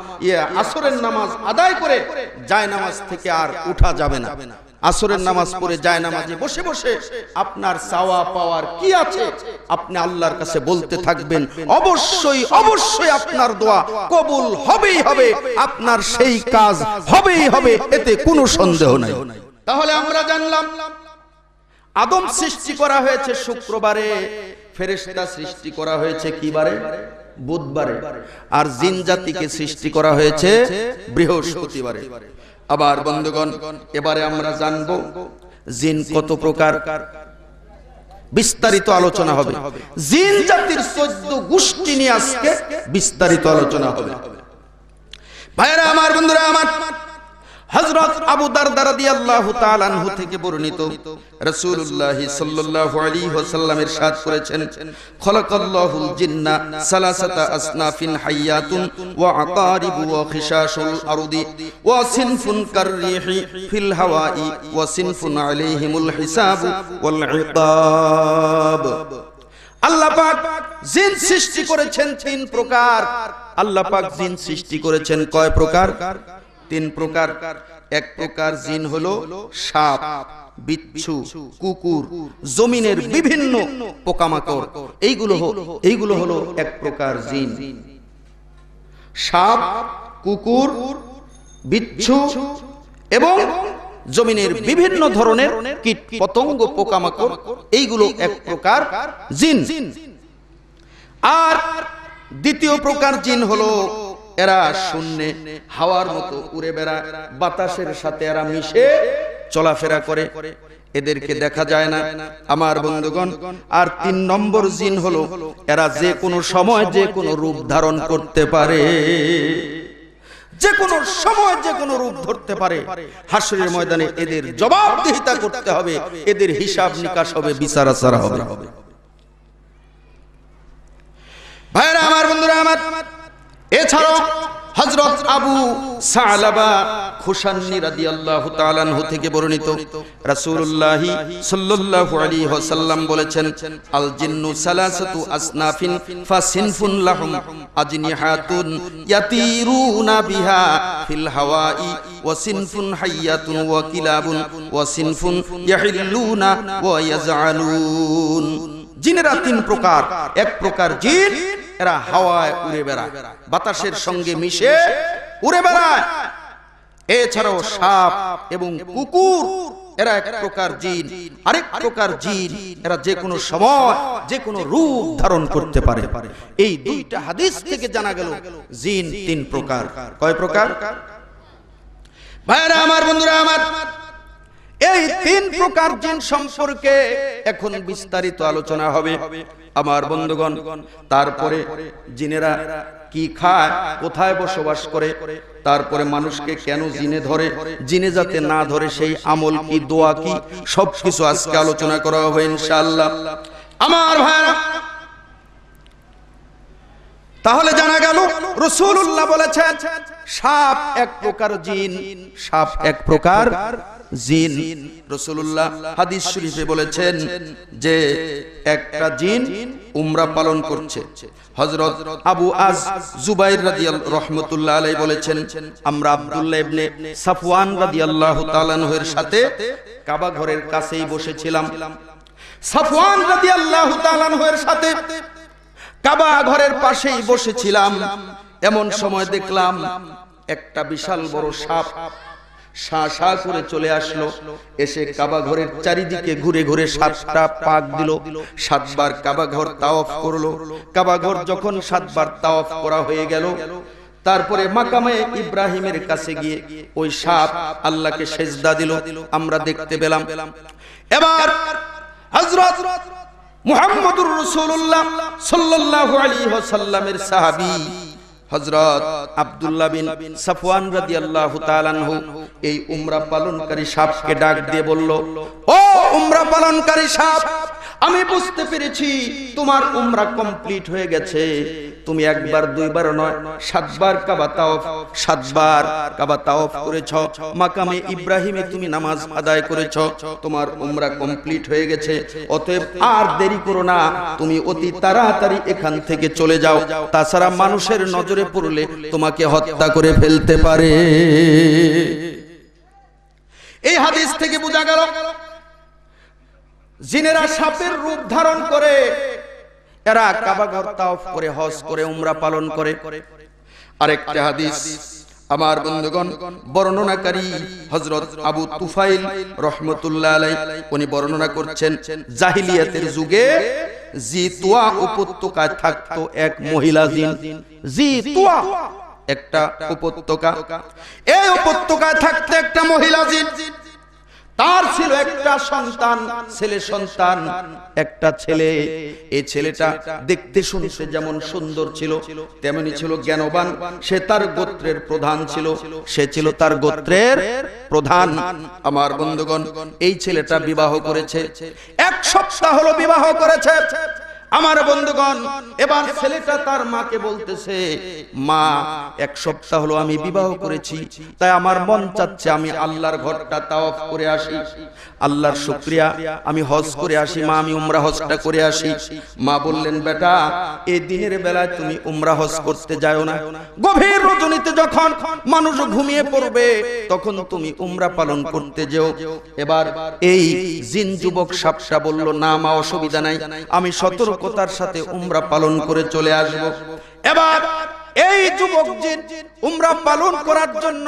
S1: আসরের নামাজ আদায় করে জায়নামাজ থেকে আর উঠা যাবে না। আসরের নামাজ পড়ে জায়নামাজে বসে বসে আপনার চাওয়া পাওয়ার কি আছে আপনি আল্লাহর কাছে বলতে থাকবেন। অবশ্যই অবশ্যই আপনার দোয়া কবুল হবেই হবে, আপনার সেই কাজ হবেই হবে, এতে কোনো সন্দেহ নাই। তাহলে আমরা জানলাম আদম সৃষ্টি করা হয়েছে শুক্রবারে, ফেরেশতা সৃষ্টি করা হয়েছে কি বারে? বুধবারে। আর জিন জাতিকে সৃষ্টি করা হয়েছে বৃহস্পতিবারে। আবার বন্ধুগণ, এবারে আমরা জানবো জিন কত প্রকার, বিস্তারিত আলোচনা হবে। জিন জাতির 14 গোষ্ঠী নিয়ে আজকে বিস্তারিত আলোচনা হবে। ভাইরা আমার, বন্ধুরা আমার, হযরত আবু দারদা রাদিয়াল্লাহু তাআলা আনহু থেকে বর্ণিত, রাসূলুল্লাহ সাল্লাল্লাহু আলাইহি ওয়াসাল্লাম ইরশাদ করেছেন, খলাকাল্লাহুল জিন্না সালাসাতা আসনাফিন হাইয়াতুন ওয়া আকারিবু ওয়া খিশাশুল আরদি ওয়া সিনফুন কাররিহি ফিল হাওয়াই ওয়া সিনফুন আলাইহিমুল হিসাব ওয়াল ইকাব। আল্লাহ পাক জিন সৃষ্টি করেছেন 3 প্রকার। আল্লাহ পাক জিন সৃষ্টি করেছেন কয় প্রকার? 3 প্রকার। এক প্রকার জিন হলো সাপ, বিচ্ছু, কুকুর, জমিনের বিভিন্ন পোকামাকড়, এইগুলো হলো এক প্রকার জিন। সাপ, কুকুর, বিচ্ছু এবং জমিনের বিভিন্ন ধরনের কীট পতঙ্গ, পোকামাকড়, এইগুলো এক প্রকার জিন। আর দ্বিতীয় প্রকার জিন হলো এরা শূন্যে হাওয়ার মতো উড়ে বেড়ায়, বাতাসের সাথে এরা মিশে চলাফেরা করে, এদেরকে দেখা যায় না আমার বন্ধুগণ। আর 3 নম্বর জিন হলো এরা যে কোনো সময় যে কোনো রূপ ধারণ করতে পারে, যে কোনো সময় যে কোনো রূপ ধরতে পারে। হাসরের ময়দানে এদের জবাবদিহিতা করতে হবে, এদের হিসাব নিকাশ হবে, বিচার আচার হবে। ভাইরা আমার, বন্ধুরা আমার, এছাড়াও হযরত আবু সালাবা খুশান্নি রাদিয়াল্লাহু তাআলা আনহু থেকে বর্ণিত, রাসূলুল্লাহ সাল্লাল্লাহু আলাইহি ওয়াসাল্লাম বলেছেন, আল জিন্নু সালাসাতু আসনাফিন ফাসিনফুন লাহুম আজনিহাতুন ইয়াতিরুনা বিহা ফিল হাওয়াই ওয়া সিনফুন হাইয়াতুন ওয়া কিলাবুন ওয়া সিনফুন ইয়াহিল্লুনা ওয়া ইয়াজআলুন। জিনেরা 3 প্রকার। এক প্রকার জিন এরা হাওয়ায় উড়ে বেড়ায়, বাতাসের সঙ্গে মিশে উড়ে বেড়ায়। এছাড়াও সাপ এবং কুকুর এরা এক প্রকার জিন। আরেক প্রকার জিন এরা যে কোনো সময় যে কোনো রূপ ধারণ করতে পারে। এই 2টা হাদিস থেকে জানা গেল জিন 3 প্রকার। কয় প্রকার? ভাইরা আমার, বন্ধুরা আমার, এই 3 প্রকার জিন সম্পর্কে এখন বিস্তারিত আলোচনা হবে আমার বন্ধুগণ। তারপরে জিনেরা কি খায়, কোথায় বসবাস করে, তারপরে মানুষকে কেন জিনে ধরে, জিনে যাতে না ধরে সেই আমল কি, দোয়া কি, সবকিছু আজকে আলোচনা করা হবে ইনশাআল্লাহ আমার ভাইরা। তাহলে জানা গেল রাসূলুল্লাহ বলেছেন সাপ এক প্রকার জিন, সাপ এক প্রকার জিন। রাসূলুল্লাহ হাদিস শরীফে বলেছেন যে একটা জিন উমরা পালন করছে। হযরত আবু আজ জুবাইর রাদিয়াল্লাহু রাহমাতুল্লাহ আলাইহি বলেছেন, আমরা আব্দুল্লাহ ইবনে সাফওয়ান রাদিয়াল্লাহু তাআলা আনহুর সাথে কাবা ঘরের কাছেই বসেছিলাম। সাফওয়ান রাদিয়াল্লাহু তাআলা আনহুর সাথে কাবা ঘরের পাশেই বসেছিলাম। এমন সময় দেখলাম একটা বিশাল বড় সাপ শা শা করে চলে আসলো, এসে কাবা ঘরের চারিদিকে ঘুরে ঘুরে 7টা পাক দিল। 7বার কাবা ঘর তাওয়াফ করলো। কাবা ঘর যখন 7বার তাওয়াফ করা হয়ে গেল, তারপরে মাকামে ইব্রাহিমের কাছে গিয়ে ওই সাপ আল্লাহকে সেজদা দিল, আমরা দেখতে পেলাম। এবার হযরত মুহাম্মদুর রাসূলুল্লাহ সাল্লাল্লাহু আলাইহি ওয়াসাল্লামের সাহাবী হযরত আব্দুল্লাহ বিন সাফওয়ান রাদিয়াল্লাহু তাআলা আনহু এই উমরা পালনকারী সাপকে ডাক দিয়ে বলল, ও উমরা পালনকারী সাপ, আমি বুঝতে পেরেছি তোমার উমরা কমপ্লিট হয়ে গেছে। তুমি একবার দুইবার নয় 7বার কাবা তাওয়াফ 7বার কাবা তাওয়াফ করেছো, মাকামে ইব্রাহিমে তুমি নামাজ আদায় করেছো, তোমার উমরা কমপ্লিট হয়ে গেছে। অতএব আর দেরি করো না, তুমি অতি তাড়াতাড়ি এখান থেকে চলে যাও, তাছাড়া মানুষের নজরে পড়লে তোমাকে হত্যা করে ফেলতে পারে। এই হাদিস থেকে বোঝা গেল জিনেরা সাপের রূপ ধারণ করে, এরা কাবা ঘর তাওয়াফ করে, হজ করে, উমরা পালন করে। আরেকটা হাদিস আমার বন্ধুগণ, বর্ণনাকারী হযরত আবু তুফাইল রাহমাতুল্লাহ আলাইহি উনি বর্ণনা করছেন, জাহিলিয়াতের যুগে জিতুয়া উপত্যকায় থাকতো এক মহিলা জিন। জিতুয়া একটা উপত্যকা, এই উপত্যকায় থাকতো একটা মহিলা জিন। তার ছিল একটা সন্তান, ছেলে সন্তান, একটা ছেলে। এই ছেলেটা দেখতে শুনতে যেমন সুন্দর ছিল, তেমনি ছিল জ্ঞানবান। সে তার গোত্রের প্রধান ছিল, সে ছিল তার গোত্রের প্রধান। আমার বন্ধুগণ, এই ছেলেটা বিবাহ করেছে, 1 সপ্তাহ হলো বিবাহ করেছে। আমার বন্ধুগণ, এবার ছেলেটা তার মাকে বলতেছে, মা 1 সপ্তাহ হলো আমি বিবাহ করেছি, তাই আমার মন চাচ্ছে আমি আল্লাহর ঘরটা তাওয়াফ করে আসি, আল্লাহর শুকরিয়া আমি হজ করে আসি, মা আমি উমরা হজটা করে আসি। মা বললেন, বেটা এই দিনের বেলায় তুমি উমরা হজ করতে যাও না, গভীর রজনীতে যখন মানুষ ঘুমিয়ে পড়বে তখন তুমি উমরা পালন করতে যেও। এবার এই জিন যুবক সাপটা বলল, না মা অসুবিধা নাই, আমি সতর্কতার সাথে উমরা পালন করে চলে আসব। এবার এই যুবক জিন উমরা পালন করার জন্য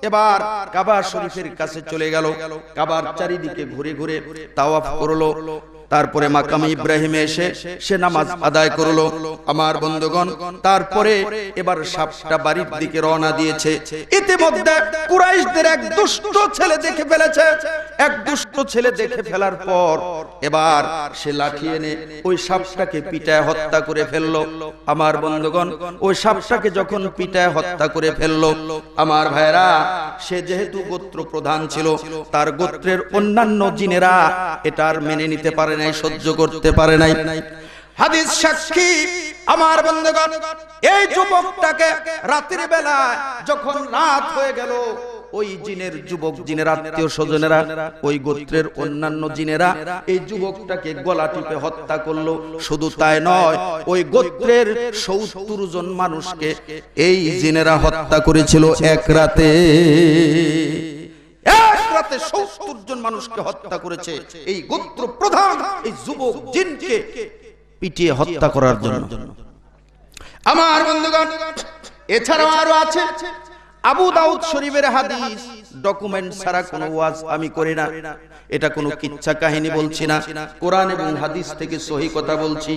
S1: এবার কাবা শরীফের কাছে চলে গেল, কাবার চারিদিকে ঘুরে ঘুরে তাওয়াফ করলো। তারপরে মাকামে ইব্রাহিমে এসে সে নামাজ আদায় করলো। আমার বন্ধুগণ, তারপরে এবার সাপটা বাড়ির দিকে রওনা দিয়েছে। ইতিমধ্যে কুরাইশদের এক দুষ্ট ছেলে দেখে ফেলেছে। এক দুষ্ট ছেলে দেখে ফেলার পর এবার সে লাঠি এনে ওই সাপটাকে পিটায় হত্যা করে ফেললো। আমার বন্ধুগণ, ওই সাপটাকে যখন পিটায় হত্যা করে ফেললো, আমার ভাইরা, সে যেহেতু গোত্র প্রধান ছিল, তার গোত্রের অন্যান্য জিনেরা এটা আর মেনে নিতে পারে নাই, সহ্য করতে পারে নাই। হাদিস সাক্ষী আমার বন্ধুগণ, এই যুবকটাকে রাতের বেলা যখন রাত হয়ে গেল, ওই জিনের যুবক জিনের আত্মীয় স্বজনেরা, ওই গোত্রের অন্যান্য জিনেরা এই যুবকটাকে গলা টিপে হত্যা করলো। শুধু তাই নয়, ওই গোত্রের ৭০ জন মানুষকে এই জিনেরা হত্যা করেছিল এক রাতে। এক রাতে ৭০ জন মানুষকে হত্যা করেছে এই গোত্র প্রধান এই যুবক জিনকে পিটিয়ে হত্যা করার জন্য। আমার বন্ধুগণ, এছাড়াও আরো আছে। আবু দাউদ শরীফের হাদিস, ডকুমেন্ট ছাড়া কোনো ওয়াজ আমি করি না, এটা কোনো কিচ্ছা কাহিনী বলছি না, কোরআন এবং হাদিস থেকে সহি কথা বলছি।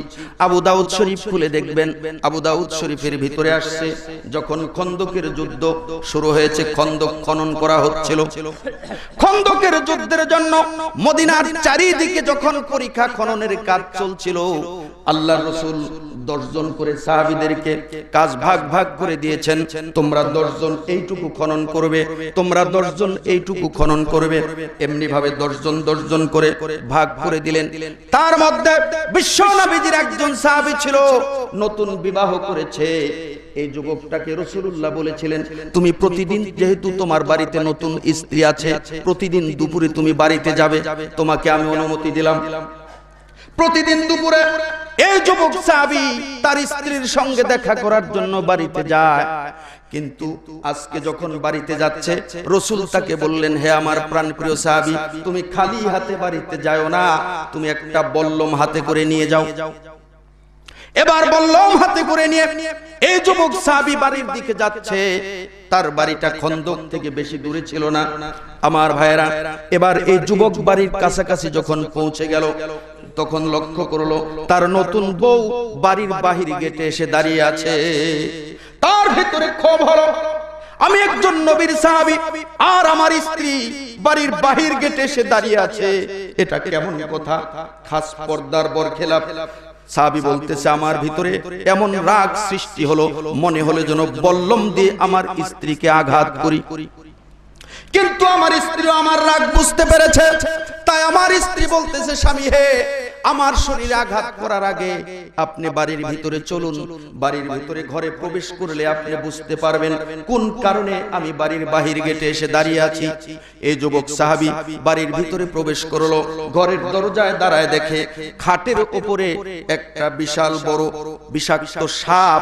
S1: আবু দাউদ শরীফ খুলে দেখবেন, আবু দাউদ শরীফের ভিতরে আসছে যখন খন্দকের যুদ্ধ শুরু হয়েছে, খন্দক খনন করা হচ্ছিল। খন্দকের যুদ্ধের জন্য মদিনার চারিদিকে যখন পরীক্ষা খননের কাজ চলছিল, আল্লাহর রাসূল 10 জন করে সাহাবীদেরকে কাজ ভাগ ভাগ করে দিয়েছেন। তোমরা 10 জন এইটুকু খনন করবে, তোমরা 10 জন এইটুকু খনন করবে। এমনি ভাবে 10 জন করে ভাগ করে দিলেন। তার মধ্যে বিশ্বনবীর একজন সাহাবী ছিল, নতুন বিবাহ করেছে। এই যুবকটাকে রাসূলুল্লাহ বলেছিলেন, তুমি প্রতিদিন, যেহেতু তোমার বাড়িতে নতুন স্ত্রী আছে, প্রতিদিন দুপুরে তুমি বাড়িতে যাবে, তোমাকে আমি অনুমতি দিলাম। প্রতিদিন দুপুরে এই যুবক সাহাবী তার স্ত্রীর সঙ্গে দেখা করার জন্য বাড়িতে যায়। কিন্তু আজকে যখন বাড়িতে যাচ্ছে রাসূল তাকে বললেন, হে আমার প্রাণপ্রিয় সাহাবী, তুমি খালি হাতে বাড়িতে যাও না, তুমি একটা বল্লম হাতে করে নিয়ে যাও। এবার বল্লম হাতে করে নিয়ে এই যুবক সাহাবী বাড়ির দিকে যাচ্ছে। তার বাড়িটা খন্দক থেকে বেশি দূরে ছিল না আমার ভাইরা। এবার এই যুবক বাড়ির কাছাকাছি যখন পৌঁছে গেল, তখন লক্ষ্য করলো তার নতুন বউ বাড়ির বাহির গেটে এসে দাঁড়িয়ে আছে। তার ভিতরে ক্ষোভ হলো, আমি একজন নবীর সাহাবী আর আমার স্ত্রী বাড়ির বাহির গেটে এসে দাঁড়িয়ে আছে, এটা কেমন কথা? খাস পর্দার বরখেলাপ। সাহাবী বলতেছে, আমার ভিতরে এমন রাগ সৃষ্টি হলো, মনে হলো যেন বল্লম দিয়ে আমার স্ত্রীকে আঘাত করি। কিন্তু আমার স্ত্রী আমার রাগ বুঝতে পেরেছে, তাই আমার স্ত্রী বলতেছে, স্বামী হে, আমার শরীরে আঘাত করার আগে আপনি বাড়ির ভিতরে চলুন। বাড়ির ভিতরে ঘরে প্রবেশ করলে আপনি বুঝতে পারবেন কোন কারণে আমি বাড়ির বাহির গেটে এসে দাঁড়িয়ে আছি। এই যুবক সাহাবী বাড়ির ভিতরে প্রবেশ করলো, ঘরের দরজায় দাঁড়ায় দেখে খাটের উপরে একটা বিশাল বড় বিষাক্ত সাপ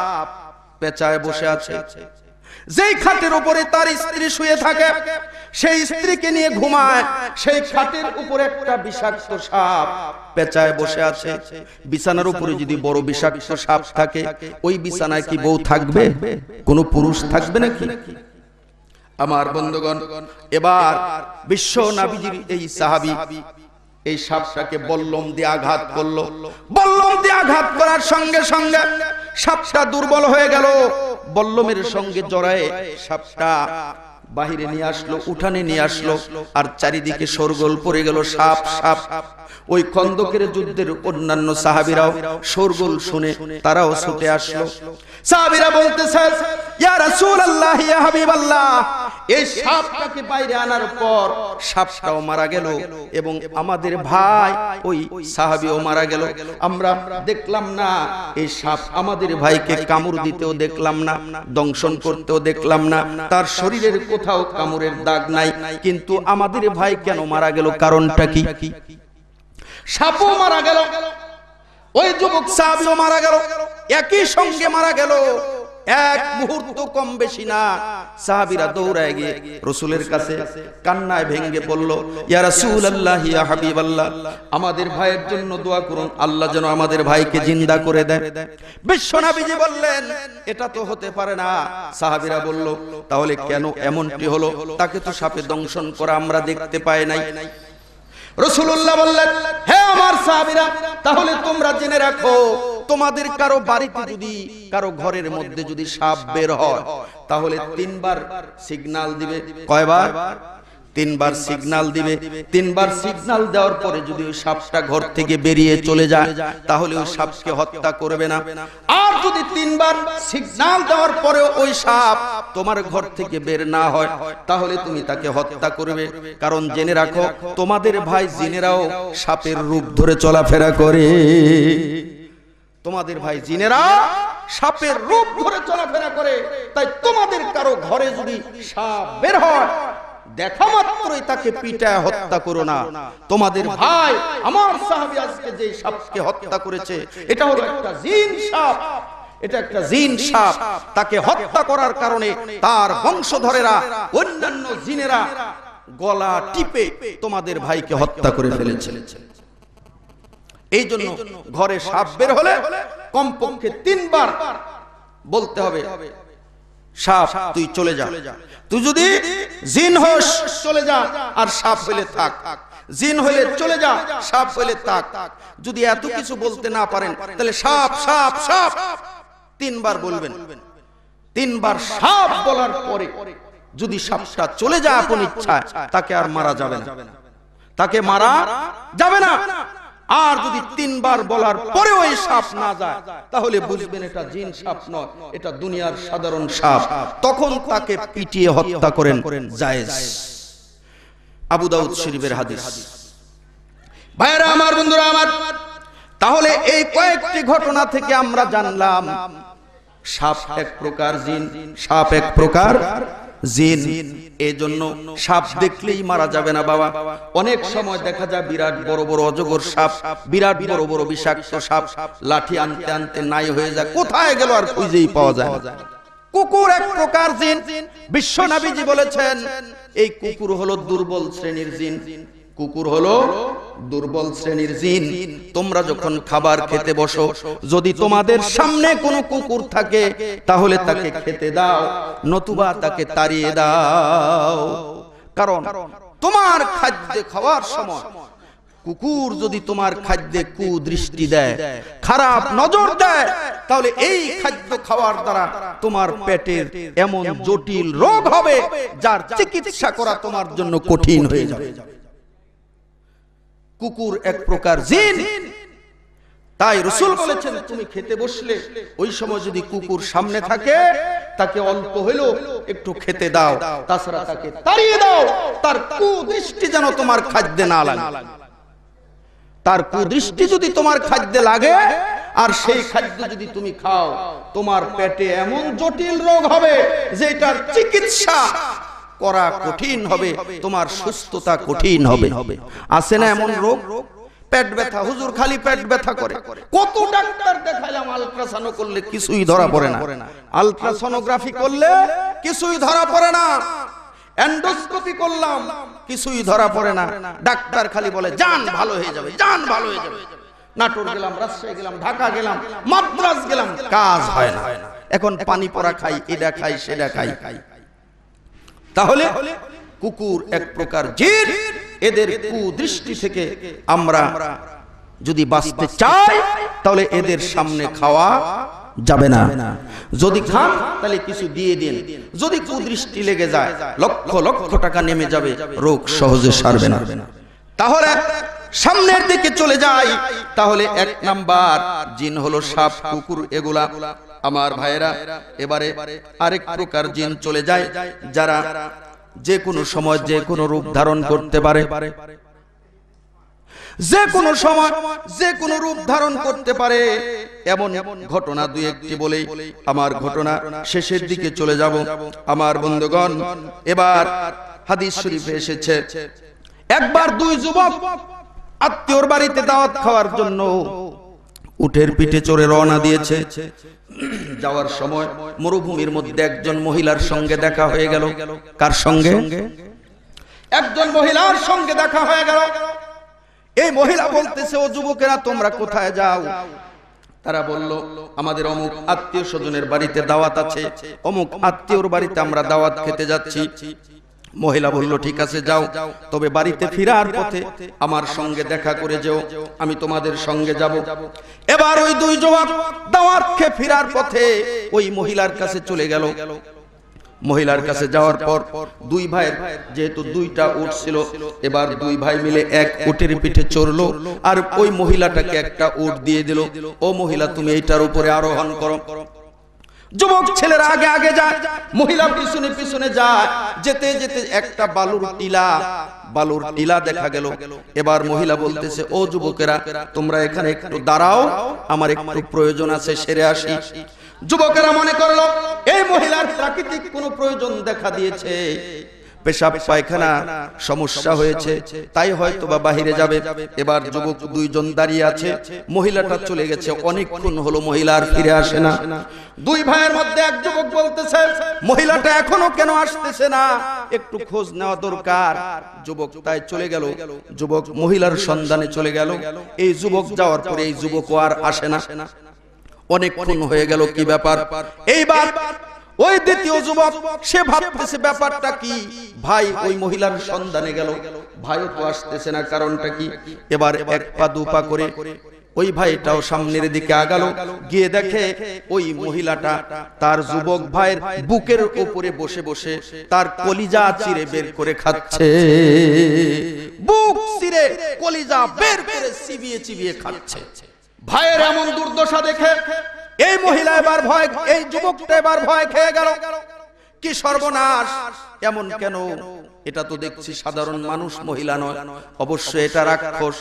S1: পেঁচায় বসে আছে। যেই খাটের উপরে তার স্ত্রী শুয়ে থাকে, সেই স্ত্রীকে নিয়ে ঘুমায়, সেই খাটের উপরে একটা বিষাক্ত সাপ পেঁচায় বসে আছে। বিছানার উপরে যদি বড় বিষাক্ত সাপ থাকে, ওই বিছানায় কি বউ থাকবে? কোনো পুরুষ থাকবে নাকি? আমার বন্ধুগণ, এবার বিশ্ব নবীজির এই সাহাবী এই সাপটাকে বল্লম দিয়ে আঘাত করলো। বল্লম দিয়ে আঘাত করার সঙ্গে সঙ্গে সাপটা দুর্বল হয়ে গেল। বল্লমের সঙ্গে জড়ায়ে সাপটা বাহিরে নিয়ে আসলো, উঠানে নিয়ে আসলো, আর চারিদিকে শোরগোল পড়ে গেল। সাপ সাপ। ওই খন্দকের যুদ্ধের অন্যান্য সাহাবীরাও শোরগোল শুনে তারাও ছুটে আসলো। সাহাবীরা বলতেছে, ইয়া রাসূলুল্লাহ, ইয়া হাবিবাল্লাহ, এই সাপটাকে বাইরে আনার পর সাপটাও মারা গেল এবং আমাদের ভাই ওই সাহাবীও মারা গেল। আমরা দেখলাম না এই সাপ আমাদের ভাইকে কামড় দিতেও দেখলাম না, দংশন করতেও দেখলাম না, তার শরীরের কোথাও কামড়ের দাগ নাই, কিন্তু আমাদের ভাই কেন মারা গেল? কারণটা কি? সাপও মারা গেল, ওই যুবক সাহাবীও মারা গেল, একই সঙ্গে মারা গেল। এক মুহূর্ত কম বেশি না। সাহাবীরা দৌড়ায় গিয়ে রাসূলের কাছে কান্নায় ভেঙে পড়ল, ইয়া রাসূলুল্লাহ, ইয়া হাবিবাল্লাহ, আমাদের ভাইয়ের জন্য দোয়া করুন, আল্লাহ যেন আমাদের ভাইকে জিন্দা করে দেয়। বিশ্বনবীজি বললেন, এটা তো হতে পারে না। সাহাবীরা বলল, তাহলে কেন এমনটি হলো? তাকে তো সাপে দংশন করা আমরা দেখতে পাই নাই। রাসূলুল্লাহ বললেন, হে আমার সাহাবীরা, তাহলে তোমরা জেনে রাখো, তোমাদের কারো বাড়িতে যদি কারো ঘরের মধ্যে যদি সাপ বের হয়, তাহলে 3 বার সিগন্যাল দিবে। কয়বার? 3 বার সিগন্যাল দিবে। 3 বার সিগন্যাল দেওয়ার পরে যদি ওই সাপটা ঘর থেকে বেরিয়ে চলে যায়, তাহলে ওই সাপকে হত্যা করবে না। আর যদি 3 বার সিগন্যাল দেওয়ার পরেও ওই সাপ তোমার ঘর থেকে বের না হয়, তাহলে তুমি তাকে হত্যা করবে। কারণ জেনে রাখো, তোমাদের ভাই জিনেরাও সাপের রূপ ধরে চলাফেরা করে। তোমাদের ভাই জিনেরা সাপের রূপ ধরে চলাফেরা করে। তাই তোমাদের কারো ঘরে যদি সাপ বের হয়, দেখা মাত্রই তাকে পিটায় হত্যা করো না। তোমাদের ভাই আমার সাহাবী আজকে যে সাপকে হত্যা করেছে, এটা হলো একটা জিন সাপ। এটা একটা জিন সাপ। তাকে হত্যা করার কারণে তার বংশধরেরা, অন্যান্য জিনেরা গলা টিপে তোমাদের ভাইকে হত্যা করে ফেলেছে। এই জন্য ঘরে সাপ বের হলে কমপক্ষে 3 বার বলতে হবে, সাপ তুই চলে যা। তুই যদি জিন হোস চলে যা, আর সাপ হইলে থাক। জিন হইলে চলে যা, সাপ হইলে থাক। যদি এত কিছু বলতে না পারেন, তাহলে সাপ সাপ সাপ 3 বার বলবেন। 3 বার সাপ বলার পরে যদি সাপটা চলে যায় আপন ইচ্ছায়, তাকে আর মারা যাবে না, তাকে মারা যাবে না। আর যদি 3 বার বলার পরে ওই সাপ না যায়, তাহলে বুঝবেন এটা জিন সাপ নয়, এটা দুনিয়ার সাধারণ সাপ। তখন তাকে পিটিয়ে হত্যা করেন, জায়েজ। আবু দাউদ শরীফের হাদিস। ভাইরা আমার, বন্ধুরা আমার, তাহলে এই কয়েকটি ঘটনা থেকে আমরা জানলাম সাপ এক প্রকার জিন, সাপ এক প্রকার জিন। এই জন্য সাপ দেখলেই মারা যাবে না বাবা। অনেক সময় দেখা যায় বিরাট বড় বড় অজগর সাপ, বিরাট বড় বড় বিষাক্ত সাপ, লাঠি আনতে আনতে নাই হয়ে যায়, কোথায় গেল আর খুঁজেই পাওয়া যায় না। কুকুর এক প্রকার জিন। বিশ্ব নবীজি বলেছেন এই কুকুর হলো দুর্বল শ্রেণীর জিন। কুকুর হলো দুর্বল শ্রেণীর জিন। তোমরা যখন খাবার খেতে বসো, যদি তোমাদের সামনে কোনো কুকুর থাকে তাহলে তাকে খেতে দাও, নতুবা তাকে তাড়িয়ে দাও। কারণ তোমার খাদ্য খাওয়ার সময় কুকুর যদি তোমার খাদ্যে কুদৃষ্টি দেয়, খারাপ নজর দেয়, তাহলে এই খাদ্য খাওয়ার দ্বারা তোমার পেটের এমন জটিল রোগ হবে যার চিকিৎসা করা তোমার জন্য কঠিন হয়ে যাবে। কুকুর এক প্রকার জিন। তাই রাসূল বলেছেন তুমি খেতে বসলে ওই সময় যদি কুকুর সামনে থাকে তাকে অল্প হলেও একটু খেতে দাও, তাছাড়া তাকে তাড়িয়ে দাও, তার কুদৃষ্টি যেন তোমার খাদ্যে না লাগে। তার কুদৃষ্টি যদি তোমার খাদ্যে লাগে আর সেই খাদ্য যদি তুমি খাও, তোমার পেটে এমন জটিল রোগ হবে যে এটার চিকিৎসা করা কঠিন হবে, তোমার সুস্থতা কঠিন হবে। আছে না এমন রোগ? পেট ব্যথা, হুজুর খালি পেট ব্যথা করে। কত ডাক্তার দেখাইলাম, আল্ট্রাসাউন্ড করলে কিছুই ধরা পড়ে না, আল্ট্রাসোনোগ্রাফি করলে কিছুই ধরা পড়ে না, এন্ডোস্কোপি করলাম কিছুই ধরা পড়ে না। ডাক্তার খালি বলে জান ভালো হয়ে যাবে, জান ভালো হয়ে যাবে। নাটোর গেলাম, রাজশাহী গেলাম, ঢাকা গেলাম, মাদ্রাজ গেলাম, কাজ হয় না। এখন পানি পড়া খাই, এটা খাই, সেটা খাই। তাহলে কুকুর এক প্রকার জিন। এদের কুদৃষ্টি থেকে আমরা যদি বাঁচতে চাই তাহলে এদের সামনে খাওয়া যাবে না। যদি খান তাহলে কিছু দিয়ে দিন, যদি কুদৃষ্টি লেগে যায় লক্ষ লক্ষ টাকা নেমে যাবে, রোগ সহজে সারবে না। তাহলে সামনের দিকে চলে যাই, তাহলে এক নাম্বার জিন হলো সাপ, কুকুর, এগুলা আমার ভাইয়েরা। এবারে আরেক প্রকার জিন চলে যায় যারা যে কোনো সময় যে কোনো রূপ ধারণ করতে পারে, যে কোনো সময় যে কোনো রূপ ধারণ করতে পারে। এমন ঘটনা দুই একটি বলেই আমার ঘটনা শেষের দিকে চলে যাব। আমার বন্ধুগণ, এবার হাদিস শরীফে এসেছে একবার দুই যুবক আত্মীয়র বাড়িতে দাওয়াত খাওয়ার জন্য উটের পিঠে চড়ে রওনা দিয়েছে। যাওয়ার সময় মরুভূমির মধ্যে একজন মহিলার সঙ্গে দেখা হয়ে গেল। কার সঙ্গে? একজন মহিলার সঙ্গে দেখা হয়ে গেল। এই মহিলা বলতেছে, ও যুবকেরা তোমরা কোথায় যাও? তারা বলল আমাদের অমুক আত্মীয় স্বজনের বাড়িতে দাওয়াত আছে, অমুক আত্মীয়র বাড়িতে আমরা দাওয়াত খেতে যাচ্ছি। মহিলা বলল ঠিক আছে যাও, তবে বাড়িতে ফেরার পথে আমার সঙ্গে দেখা করে যেও, আমি তোমাদের সঙ্গে যাব। এবার ওই দুই যুবক দাওয়াত খেয়ে ফেরার পথে ওই মহিলার কাছে চলে গেল। মহিলার কাছে যাওয়ার পর দুই ভাইয়ের যেহেতু দুইটা উট ছিল, এবার দুই ভাই মিলে এক উটের পিঠে চড়লো আর ওই মহিলাটাকে একটা উট দিয়ে দিল। ও মহিলা তুমি এইটার উপরে আরোহণ করো। যুবক ছেলেরা আগে আগে যায়, মহিলা পিছনে পিছনে যায়। যেতে যেতে একটা বালুর টিলা দেখা গেল। এবার মহিলা বলতেছে, ও যুবকেরা তোমরা এখানে একটু দাঁড়াও, আমার একটু প্রয়োজন আছে, সেরে আসি। যুবকেরা মনে করলো এই মহিলার প্রাকৃতিক কোনো প্রয়োজন দেখা দিয়েছে, পেশাব পায়খানা সমস্যা হয়েছে, তাই হয়তো বা বাহিরে যাবে। এবার যুবক দুইজন দাঁড়িয়ে আছে, মহিলাটা চলে গেছে, অনেকক্ষণ হলো মহিলা আর ফিরে আসে না। দুই ভাইয়ের মধ্যে এক যুবক বলতেছে, মহিলাটা এখনো কেন আসতেছে না, একটু খোঁজ নেওয়া দরকার। যুবক তাই চলে গেল, যুবক মহিলার সন্ধানে চলে গেল। এই যুবক যাওয়ার পরে এই যুবক আর আসে না। অনেকক্ষণ হয়ে গেল, কি ব্যাপার? এইবার ওই দ্বিতীয় যুবক সে ভাবতেছে ব্যাপারটা কি, ভাই ওই মহিলার সন্ধানে গেল, ভাইও তো আসতেছে না, কারণটা কি? এবার এক পা দু পা করে ওই ভাইটাও সামনের দিকে আগালো, গিয়ে দেখে ওই মহিলাটা তার যুবক ভাইয়ের বুকের উপরে বসে বসে তার কলিজা চিরে বের করে খাচ্ছে। বুক চিরে কলিজা বের করে চিবিয়ে চিবিয়ে খাচ্ছে। ভাইয়ের এমন দুর্দশা দেখে এই মহিলা এবার ভয়, এই যুবকটা এবার ভয় খেয়ে গেল। কি সর্বনাশ, এমন কেন? এটা তো দেখছি সাধারণ মানুষ, মহিলা নয়, অবশ্যই এটা রাক্ষস।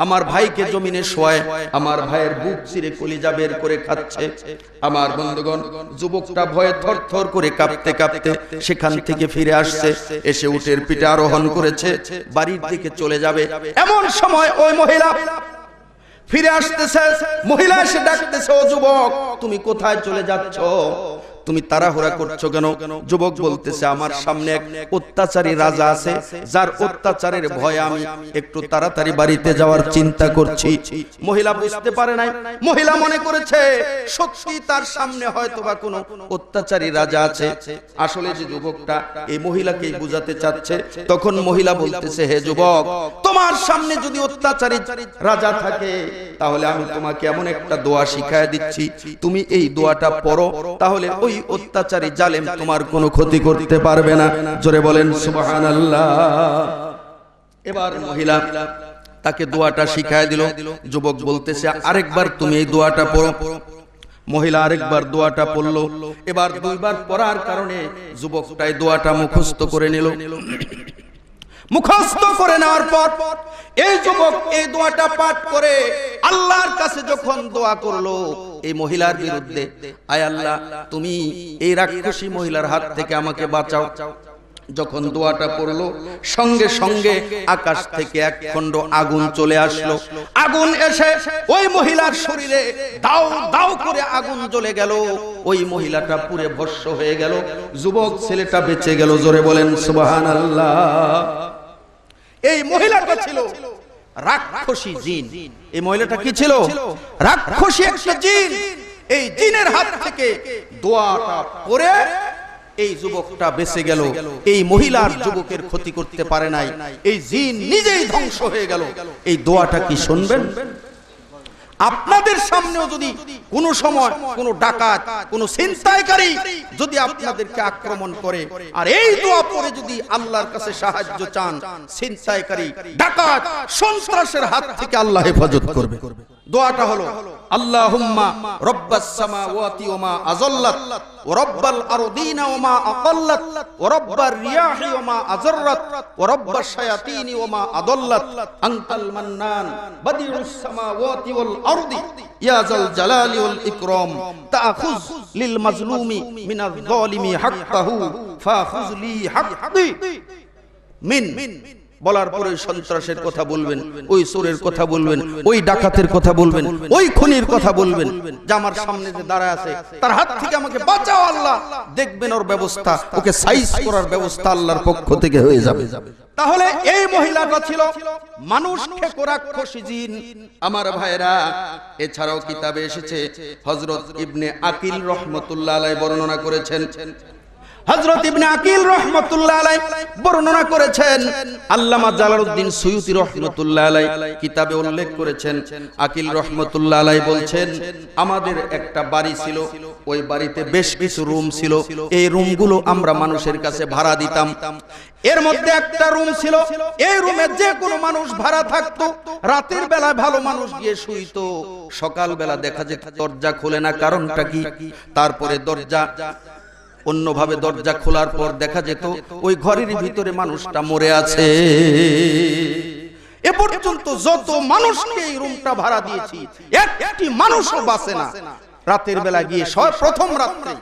S1: আমার ভাইকে জমিনে শোয়, আমার ভাইয়ের বুক চিরে কলিজা বের করে খাচ্ছে। আমার বন্ধুগণ, যুবকটা ভয়ে থরথর করে কাঁপতে কাঁপতে সেখান থেকে ফিরে আসছে, এসে উটের পিঠে আরোহণ করেছে, বাড়ির দিকে চলে যাবে। এমন সময় ওই মহিলা ফিরে আসতেছে, মহিলা এসে ডাকতেছে, ও যুবক তুমি কোথায় চলে যাচ্ছ, তুমি তাড়াহুড়া করছো কেন? যুবক বলতেছে, আমার সামনে এক অত্যাচারী রাজা আছে, যার অত্যাচারের ভয়ে আমি একটু তাড়াতাড়ি বাড়িতে যাওয়ার চিন্তা করছি। মহিলা বুঝতে পারে নাই, মহিলা মনে করেছে সত্যি তার সামনে হয়তোবা কোনো অত্যাচারী রাজা আছে। আসলে যে যুবকটা এই মহিলাকেই বুঝাতে চাচ্ছে। তখন মহিলা বলতেছে, হে যুবক, তোমার সামনে যদি অত্যাচারী রাজা থাকে তাহলে আমি তোমাকে এমন একটা দোয়া শিখায় দিচ্ছি, তুমি এই দোয়াটা পড়ো, তাহলে ওই অত্যাচারী জালেম তোমার কোনো ক্ষতি করতে পারবে না। জোরে বলেন সুবহানাল্লাহ। এবার মহিলা তাকে দোয়াটা শিখায় দিল। যুবক বলতেছে, আরেকবার তুমি এই দোয়াটা পড়ো। মহিলা আরেকবার দোয়াটা পড়লো। এবার দুইবার পড়ার কারণে যুবকটাই দোয়াটা মুখস্থ করে নিল। মুখস্থ করে নেওয়ার পর এই যুবক এই দোয়াটা পাঠ করে আল্লাহর কাছে যখন দোয়া করলো এই মহিলার বিরুদ্ধে, আয় আল্লাহ তুমি এই রাক্ষসী মহিলার হাত থেকে আমাকে বাঁচাও। যখন দোয়াটা পড়লো সঙ্গে সঙ্গে আকাশ থেকে এক খণ্ড আগুন চলে আসলো। আগুন এসে ওই মহিলার শরীরে দাও দাও করে আগুন জ্বলে গেল। ওই মহিলাটা পুরে ভস্ম হয়ে গেল, যুবক ছেলেটা বেঁচে গেল। জোরে বলেন সুবহানাল্লাহ। এই মহিলাটা ছিল রাক্ষসী জিন। এই মহিলাটা কি ছিল? রাক্ষসী একটা জিন। এই জিনের হাত থেকে দোয়াটা পড়ে এই যুবকটা বেঁচে গেল। এই মহিলার যুবকের ক্ষতি করতে পারে নাই, এই জিন নিজেই ধ্বংস হয়ে গেল। এই দোয়াটা কি শুনবেন? আপনাদের সামনেও যদি কোনো সময় কোনো ডাকাত, কোনো ছিনতাইকারী যদি আপনাদেরকে আক্রমণ করে আর এই দোয়া পড়ে যদি আল্লাহর কাছে সাহায্য চান, ছিনতাইকারী, ডাকাত, সন্ত্রাসের হাত থেকে আল্লাহ হেফাজত করবে। দোয়াটা হলো, আল্লাহুম্মা রব্বাস সামাওয়াতি ওয়া মা আযাল্লাত ওয়া রব্বাল আরদিনা ওয়া মা আকাল্লাত ওয়া রব্বার রিয়াহি ওয়া মা আযাররাত ওয়া রব্বাশ শায়াতিনি ওয়া মা আদাল্লাত আনতাল মান্নান বাদিউস সামাওয়াতি ওয়াল আরদি ইয়া যাল জালালি ওয়াল ইকরাম তাখুয লিল মাজলুমি মিনাজ যালিমি হাক্কাহু ফাখুয লি হাক্কি মিন। বলার পরে সন্ত্রাসের কথা বলবেন, ওই চোরের কথা বলবেন, ওই ডাকাতের কথা বলবেন, ওই খুনির কথা বলবেন, যে আমার সামনে যে দাঁড়ায় আছে তার হাত থেকে আমাকে বাঁচাও আল্লাহ। দেখবেন ওর ব্যবস্থা, ওকে সাইজ করার ব্যবস্থা আল্লাহর পক্ষ থেকে হয়ে যাবে। তাহলে এই মহিলাটা ছিল মানুষকে রাক্ষসী জিন। আমার ভাইরা, এছাড়াও কিতাবে এসেছে, হযরত ইবনে আকিল রাহমাতুল্লাহ আলাইহি বর্ণনা করেছেন, হযরত ইবনে আকিল রাহমাতুল্লাহ আলাইহি বর্ণনা করেছেন, আল্লামা জালালউদ্দিন সুয়ুতী রাহমাতুল্লাহ আলাইহি কিতাবে উল্লেখ করেছেন, আকিল রাহমাতুল্লাহ আলাইহি বলছেন, আমাদের একটা বাড়ি ছিল, ওই বাড়িতে বেশ কিছু রুম ছিল। এই রুমগুলো আমরা মানুষের কাছে ভাড়া দিতাম। এর মধ্যে একটা রুম ছিল, এই রুমে যে কোনো মানুষ ভাড়া থাকতো। রাতের বেলা ভালো মানুষ গিয়ে শুইতো, সকাল বেলা দেখা যেত দরজা খোলে না, কারণটা কি? তারপরে দরজা অন্যভাবে দরজা খোলার পর দেখা যেত ওই ঘরের ভিতরে মানুষটা মরে আছে। এ পর্যন্ত যত মানুষকে এই রুমটা ভাড়া দিয়েছি একটি মানুষও বাঁচে না। রাতের বেলা গিয়ে প্রথম রাত্রে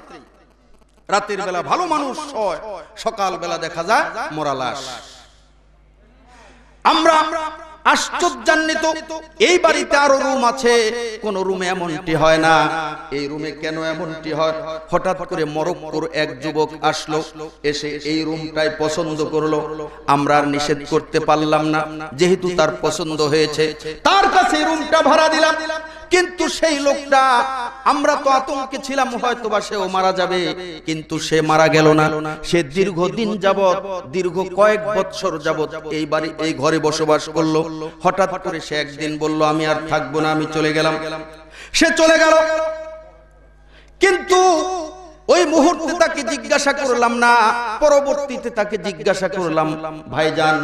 S1: রাতের বেলা ভালো মানুষ হয়, সকাল বেলা দেখা যায় মরা লাশ। আমরা আশ্চর্যান্বিত, এই বাড়িতে আরো রুম আছে, কোন রুমে এমনটি হয় না। এই রুমে কেন এমনটি হয়? হঠাৎ করে মরক্কোর এক যুবক আসলো, এসে এই রুমটাই পছন্দ করলো। আমরা আর নিষেধ করতে পারলাম না, যেহেতু তার পছন্দ হয়েছে তার কাছে রুমটা ভাড়া দিলাম। কিন্তু সেই লোকটা, আমরা তো আতঙ্কে ছিলাম হয়তোবা সেও মারা যাবে, কিন্তু সে মারা গেল না। সে দীর্ঘদিন যাবত, দীর্ঘ কয়েক বছর যাবত এই বাড়ি এই ঘরে বসবাস করলো। হঠাৎ করে সে একদিন বলল, আমি আর থাকবো না, আমি চলে গেলাম। সে চলে গেল, কিন্তু ওই মুহূর্তে তাকে জিজ্ঞাসা করলাম না, পরবর্তীতে তাকে জিজ্ঞাসা করলাম, ভাইজান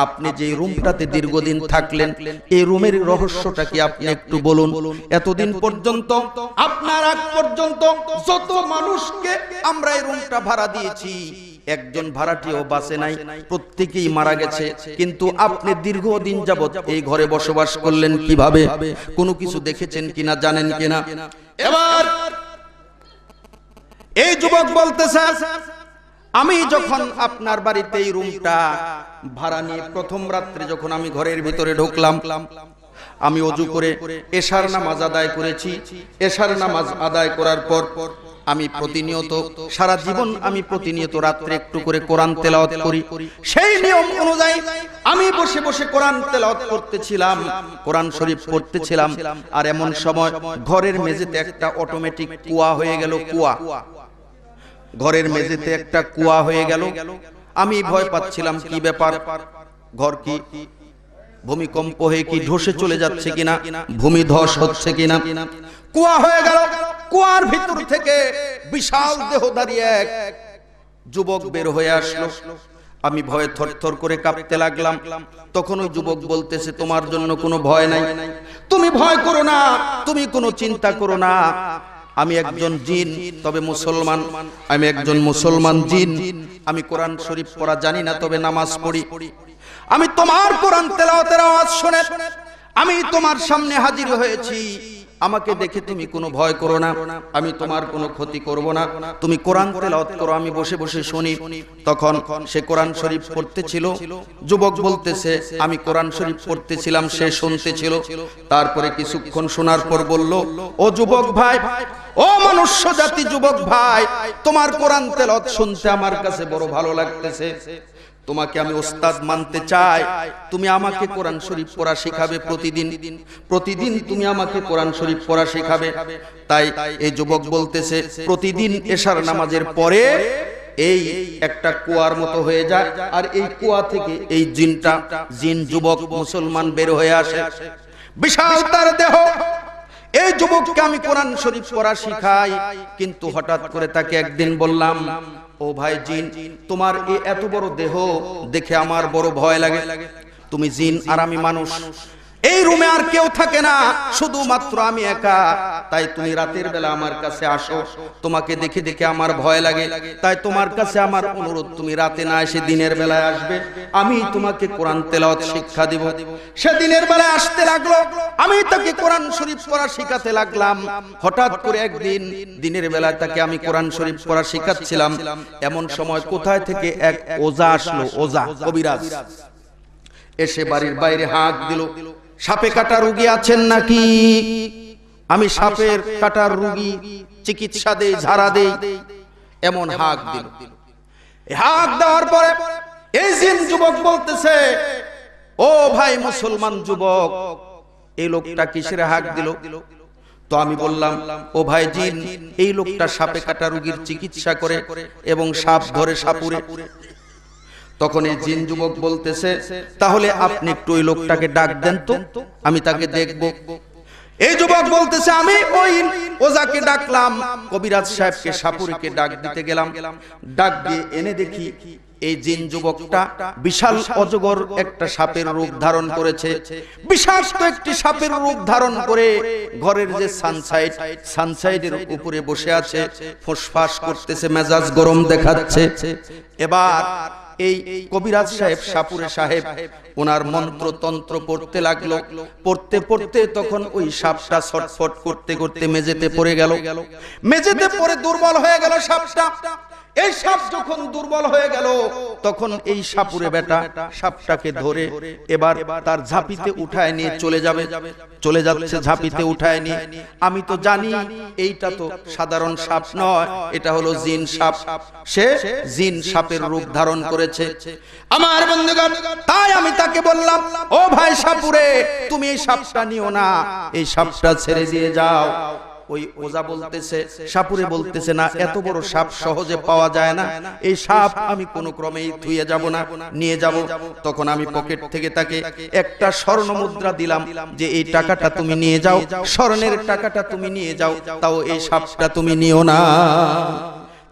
S1: আপনি যে রুমটাতে দীর্ঘদিন থাকলেন, এই রুমের রহস্যটা কি আপনি একটু বলুন। এতদিন পর্যন্ত আপনার আগ পর্যন্ত যত মানুষকে আমরা এই রুমটা ভাড়া দিয়েছি একজন ভাড়াটিও বাঁচে নাই, প্রত্যেকেই মারা গেছে, কিন্তু আপনি দীর্ঘদিন যাবত এই ঘরে বসবাস করলেন কিভাবে? কোনো কিছু দেখেছেন কিনা, জানেন কিনা? এবার এই যুবক বলতেছে, আমি যখন আপনার বাড়িতে এই রুমটা ভাড়া নিয়ে প্রথম রাত্রে যখন আমি ঘরের ভিতরে ঢুকলাম, আমি ওযু করে এশার নামাজ আদায় করেছি। এশার নামাজ আদায় করার পর আমি প্রতিনিয়ত সারা জীবন আমি প্রতিনিয়ত রাত্রে একটু করে কোরআন তেলাওয়াত করি। সেই নিয়ম অনুযায়ী আমি বসে বসে কোরআন তেলাওয়াত করতেছিলাম, কোরআন শরীফ পড়তেছিলাম। আর এমন সময় ঘরের মেঝেতে একটা অটোমেটিক কুয়া হয়ে গেল। কুয়া, ঘরের মেঝেতে একটা কুয়া হয়ে গেল। আমি ভয় পাচ্ছিলাম, কি ব্যাপার, ঘর কি ভূমিকম্প হয়ে কি ধসে চলে যাচ্ছে কিনা, ভূমিধস হচ্ছে কিনা। কুয়া হয়ে গেল। কুয়ার ভিতর থেকে বিশাল দেহধারী এক যুবক বের হয়ে আসলো। আমি ভয়ে থরথর করে কাঁপতে লাগলাম। তখন ওই যুবক বলতেছে, তোমার জন্য কোনো ভয় নাই, তুমি ভয় করো না, তুমি কোনো চিন্তা করো না। আমি একজন জিন, তবে মুসলমান। আমি একজন মুসলমান জিন। আমি কোরআন শরীফ পড়া জানি না, তবে নামাজ পড়ি। আমি তোমার কোরআন তেলাওয়াতের আওয়াজ শুনে আমি তোমার সামনে হাজির হয়েছি। আমাকে দেখে তুমি কোনো ভয় করো না, আমি তোমার কোনো ক্ষতি করব না, তুমি কোরআন তেলাওয়াত করো, আমি বসে বসে শুনি। তখন সে কোরআন শরীফ পড়তেছিল। যুবক বলতেছে, আমি কোরআন শরীফ পড়তেছিলাম, সে শুনতেছিল। তারপরে কিছুক্ষণ শোনার পর বলল, ও যুবক ভাই, ও মনুষ্য জাতি যুবক ভাই, তোমার কোরআন তেলাওয়াত শুনতে আমার কাছে বড় ভালো লাগতেছে। তোমাকে আমি ওস্তাদ মানতে চাই। তুমি আমাকে কোরআন শরীফ পড়া শেখাবে প্রতিদিন, প্রতিদিন তুমি আমাকে কোরআন শরীফ পড়া শেখাবে। তাই এই যুবক বলতেছে, প্রতিদিন এশার নামাজের পরে এই একটা কুয়ার মতো হয়ে যায়, আর এই কুয়া থেকে এই জিন যুবক মুসলমান বের হয়ে আসে। বিশাল তার দেহ। এই যুবককে আমি কোরআন শরীফ পড়া শিখাই। কিন্তু হঠাৎ করে তাকে একদিন বললাম, ও ভাই জিন, তোমার এই এত বড় দেহ দেখে আমার বড় ভয় লাগে। তুমি জিন আর আমি মানুষ, এই রুমে আর কেউ থাকে না, শুধুমাত্র আমি একা। তাই তুমি রাতের বেলা আমার কাছে আসো, তোমাকে দেখে দেখে আমার ভয় লাগে। তাই তোমার কাছে আমার অনুরোধ, তুমি রাতে না এসে দিনের বেলায় আসবে, আমি তোমাকে কোরআন তেলাওয়াত শিক্ষা দেব। সে দিনের বেলায় আসতে লাগলো, আমি তাকে কোরআন শরীফ পড়া শেখাতে লাগলাম। হঠাৎ করে একদিন দিনের বেলায় তাকে আমি কোরআন শরীফ পড়া শেখাচ্ছিলাম। এমন সময় কোথায় থেকে এক ওজা আসলো, ওজা কবিরাজ এসে বাড়ির বাইরে হাঁক দিল, সাপে কাটা রোগী আছেন নাকি? আমি সাপের কাটার রোগী, চিকিৎসা দেই, ঝাড়া দেই, এমন হাঁক দিল। হাঁক দেওয়ার পরে এই জিন যুবক বলতেছে, ও ভাই মুসলমান যুবক, এই লোকটা কিসের হাঁক দিল? তো আমি বললাম, ও ভাই জিন, এই লোকটা সাপে কাটা রোগীর চিকিৎসা করে এবং সাপ ধরে সাপুরে। তখন এই জিন যুবক বলতেছে, তাহলে আপনি একটু ওই লোকটাকে ডাক দেন তো, আমি তাকে দেখব। এই যুবক বলতেছে, আমি ওই ওজাকে ডাকলাম, কবিরাজ সাহেবকে, সাপুরীকে ডাক দিতে গেলাম। ডাক দিয়ে এনে দেখি এই জিন যুবকটা বিশাল অজগর একটা সাপের রূপ ধারণ করেছে। বিষাক্ত একটি সাপের রূপ ধারণ করে ঘরের যে সানসাইডের উপরে বসে আছে, ফোঁসফাস করতেছে, মেজাজ গরম দেখাচ্ছে। এবার এই কবিরাজ সাহেব, সাপুরে সাহেব, ওনার মন্ত্র তন্ত্র পড়তে লাগলো। পড়তে পড়তে তখন ওই সাপটা ছটফট করতে করতে মেঝেতে পড়ে গেল। মেঝেতে পড়ে দুর্বল হয়ে গেল সাপটা। এই সাপ যখন দুর্বল হয়ে গেল, তখন এই সাপুরে বেটা সাপটাকে ধরে এবার তার ঝাঁপিতে উঠায় নিয়ে চলে যাচ্ছে ঝাঁপিতে উঠায় নিয়ে। আমি তো জানি এইটা তো সাধারণ সাপ নয়, এটা হলো জিন সাপ। সে জিন সাপের রূপ ধারণ করেছে আমার বন্ধুগণ। তাই আমি তাকে বললাম, ও ভাই সাপুরে, তুমি এই সাপটা নিও না, এই সাপটা ছেড়ে দিয়ে যাও। ওই ওজা বলতেছে, সাপুরে বলতেছে, না, এত বড় সাপ সহজে পাওয়া যায় না, এই সাপ আমি কোনো ক্রমেই থুয়ে যাব না, নিয়ে যাব। তখন আমি পকেট থেকে তাকে একটা স্বর্ণ মুদ্রা দিলাম যে এই টাকাটা তুমি নিয়ে যাও, স্বর্ণের টাকাটা তুমি নিয়ে যাও, তাও এই সাপটা তুমি নিও না।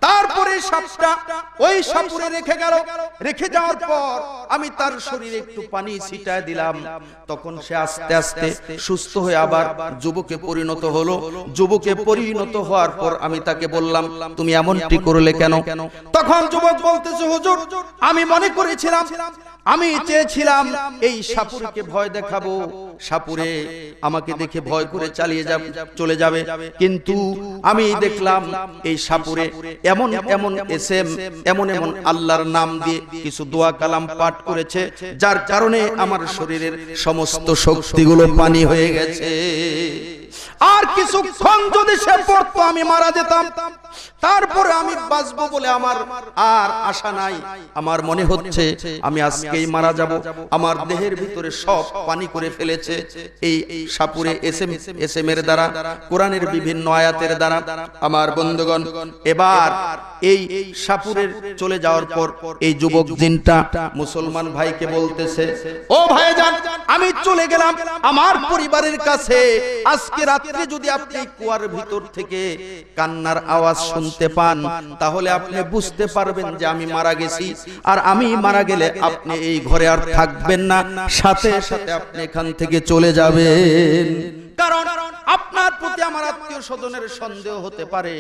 S1: তারপরে সাপটা ওই সাপুরে রেখে গেল। রেখে যাওয়ার পর আমি তার শরীরে একটু পানি ছিটায় দিলাম। তখন সে আস্তে আস্তে সুস্থ হয়ে আবার যুবকে পরিণত হলো। যুবকে পরিণত হওয়ার পর আমি তাকে বললাম, তুমি এমনটি করলে কেন? তখন যুবক বলতেছে, হুজুর, আমি মনে করেছিলাম আমি চেয়েছিলাম এই সাপুরকে ভয় দেখাবো, সাপুরে আমাকে দেখে ভয় করে চলে যাবে, কিন্তু আমি দেখলাম এই সাপুরে এমন এমন এমন আল্লাহর নাম দিয়ে কিছু দোয়া কালাম পাঠ করেছে, যার কারণে আমার শরীরের সমস্ত শক্তিগুলো পানি হয়ে গেছে। আর কিছুক্ষণ যদি সে পড়তো আমি মারা যেতাম, তারপরে আমি বাঁচবো বলে আমার আর আশা নাই। আমার মনে হচ্ছে আমি আজকেই মারা যাব। আমার দেহের ভিতরে সব পানি করে ফেলেছে এই সাপুরে এসএম এর দ্বারা, কোরআনের বিভিন্ন আয়াতের দ্বারা। আমার বন্ধুগণ, এবার এই সাপুরের চলে যাওয়ার পর এই যুবক জিনটা মুসলমান ভাইকে বলতেছে, ও ভাইজান, আমি চলে গেলাম আমার পরিবারের কাছে। আজকে রাত্রে যদি আপনি কুয়ার ভিতর থেকে কান্নার আওয়াজ শুনতে পান, তাহলে আপনি বুঝতে পারবেন যে আমি মারা গেছি। আর আমি মারা গেলে আপনি এই ঘরে আর থাকবেন না, সাথে সাথে আপনি এখান থেকে চলে যাবেন। কারণ আপনার প্রতি আমার আত্মীয় স্বজনের সন্দেহ হতে পারে,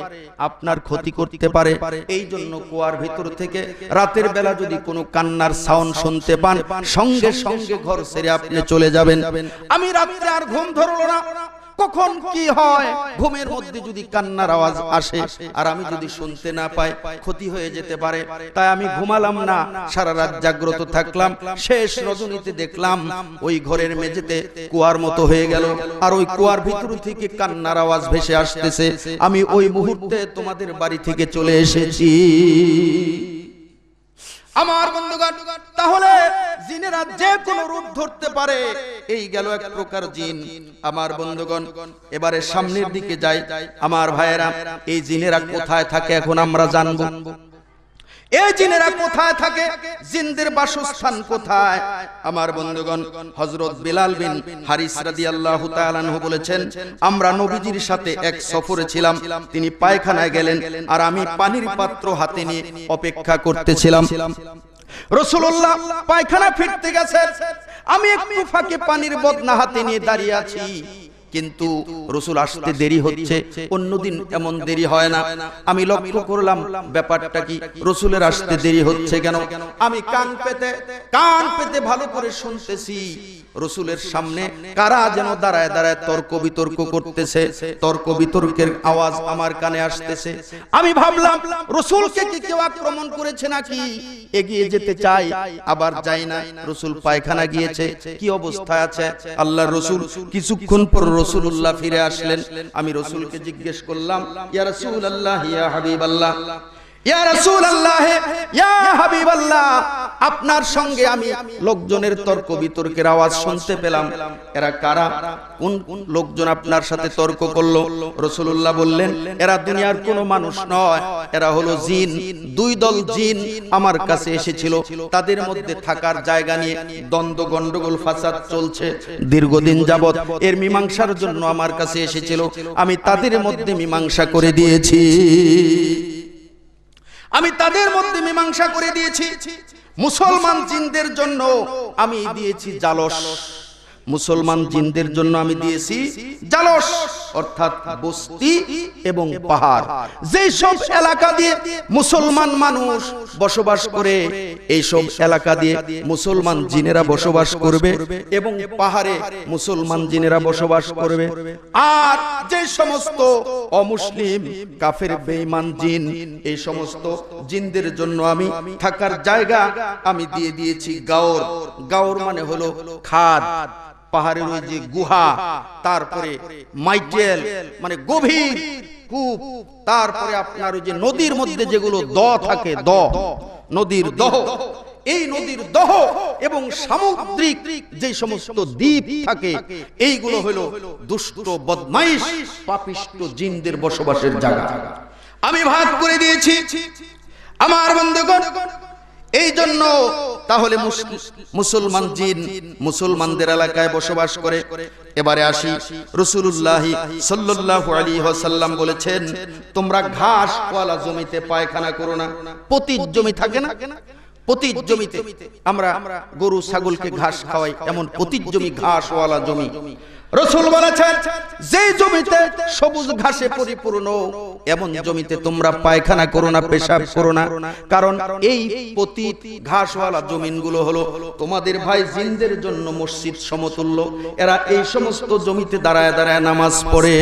S1: আপনার ক্ষতি করতে পারে। এই জন্য কুয়ার ভিতর থেকে রাতের বেলা যদি কোনো কান্নার সাউন্ড শুনতে পান, সঙ্গে সঙ্গে ঘর ছেড়ে আপনি চলে যাবেন। আমি রাত্রে আর ঘুম ধরলো না। কখন কি হয়, ঘুমের মধ্যে যদি কান্নার আওয়াজ আসে আর আমি যদি শুনতে না পাই, ক্ষতি হয়ে যেতে পারে। তাই আমি ঘুমালাম না, সারা রাত জাগ্রত থাকলাম। শেষ রজনীতে দেখলাম ওই ঘরের মেঝেতে কুয়ার মতো হয়ে গেল, আর ওই কুয়ার ভিতর থেকে কান্নার আওয়াজ ভেসে আসতেছে। আমি ওই মুহূর্তে তোমাদের বাড়ি থেকে চলে এসেছি। আমার বন্ধুগণ, তাহলে জিনেরা যে কোনো রূপ ধরতে পারে। এই গেল এক প্রকার জিন। আমার বন্ধুগণ, এবারে সামনের দিকে যাই। আমার ভাইয়েরা, এই জিনেরা কোথায় থাকে এখন আমরা জানবো। এই জিনেরা কোথায় থাকে, জিনদের বাসস্থান কোথায়? আমার বন্ধুগণ, হযরত বিলাল বিন হারিস রাদিয়াল্লাহু তাআলা আনহু বলেছেন, আমরা নবীজির সাথে এক সফরে ছিলাম। তিনি পায়খানায় গেলেন আর আমি পানির পাত্র হাতে নিয়ে অপেক্ষা করতেছিলাম। রাসূলুল্লাহ পায়খানা ফিরতে গেছেন, আমি একটু ফাঁকে পানির বদনা হাতে নিয়ে দাঁড়িয়ে আছি। কিন্তু রাসূল আসতে দেরি হচ্ছে, অন্যদিন এমন দেরি হয় না। আমি লক্ষ্য করলাম ব্যাপারটা কি, রাসূলের আসতে দেরি হচ্ছে কেন? আমি কান পেতে ভালো করে শুনতেছি। রাসূলের সামনে কারা যেন দাঁড়ায় দাঁড়ায় তর্ক বিতর্ক করতেছে, তর্ক বিতর্কের আওয়াজ আমার কানে আসতেছে। আমি ভাবলাম রাসূলকে কি কেউ আক্রমণ করেছে নাকি? এগিয়ে যেতে চাই, আবার যাই না। রাসূল পায়খানা গিয়েছে, কি অবস্থায় আছে আল্লাহর রাসূল? কিছুক্ষণ পর রাসূলুল্লাহ ফিরে আসলেন। আমি রাসূলকে জিজ্ঞেস করলাম, ইয়া রাসূলুল্লাহ, ইয়া হাবিবাল্লাহ, ইয়া রাসূলুল্লাহ, ইয়া হাবিবাল্লাহ, আপনার সঙ্গে আমি লোকজনের তর্ক বিতর্কের আওয়াজ শুনতে পেলাম। এরা কারা? কোন লোকজন আপনার সাথে তর্ক করলো? রাসূলুল্লাহ বললেন, এরা দুনিয়ার কোনো মানুষ নয়, এরা হলো জিন। দুই দল জিন আমার কাছে এসেছিল। তাদের মধ্যে থাকার জায়গা নিয়ে দ্বন্দ্ব, গন্ডগোল, ফাসাদ চলছে দীর্ঘদিন যাবত। এর মীমাংসার জন্য আমার কাছে এসেছিল। আমি তাদের মধ্যে মীমাংসা করে দিয়েছি। আমি তাদের মধ্যে মীমাংসা করে দিয়েছি। মুসলমান জিনদের জন্য আমি দিয়েছি জালস। মুসলমান জিনদের জন্য আমি দিয়েছি জালস, অর্থাৎ বস্তি এবং পাহাড়। যেই সব এলাকা দিয়ে মুসলমান মানুষ বসবাস করে, এই সব এলাকা দিয়ে মুসলমান জিনেরা বসবাস করবে এবং পাহাড়ে মুসলমান জিনেরা বসবাস করবে। আর যে সমস্ত অমুসলিম, কাফের, বেঈমান জিন, এই সমস্ত জিনদের জন্য আমি থাকার জায়গা আমি দিয়ে দিয়েছি গাওর। গাওর মানে হলো খাদ, পাহাড়ের ওই যে গুহা, তারপরে মাইটেল মানে গভীর কূপ, তারপরে আপনার ওই যে নদীর মধ্যে যেগুলো থাকে, নদীর দহ, এই নদীর দহ এবং সামুদ্রিক যে সমস্ত দ্বীপ থাকে, এইগুলো হলো দুষ্ট, বদমাইশ, পাপিষ্ট জিনদের বসবাসের জায়গা। আমি ভাগ করে দিয়েছি। আমার বন্ধুগণ, এই জন্য তাহলে মুসলমান জিন মুসলমানদের এলাকায় বসবাস করে। এবারে আসি, রাসূলুল্লাহ সাল্লাল্লাহু আলাইহি ওয়াসাল্লাম বলেছেন, তোমরা ঘাস ওয়ালা জমিতে পায়খানা করো না। পতিত জমি থাকে না, পতিত জমিতে আমরা গরু ছাগলকে ঘাস খাওয়াই, এমন পতিত জমি, ঘাসওয়ালা জমি। রাসূল বলেছেন যে জমিতে সবুজ ঘাসে পরিপূর্ণ এমন জমিতে তোমরা পায়খানা করো না, পেশাব করো না, কারণ এই পতিত ঘাসওয়ালা জমিনগুলো হলো তোমাদের ভাই জিনদের জন্য মসজিদ সমতুল্য। এরা এই সমস্ত জমিতে দাঁড়ায় দাঁড়ায় নামাজ পড়ে,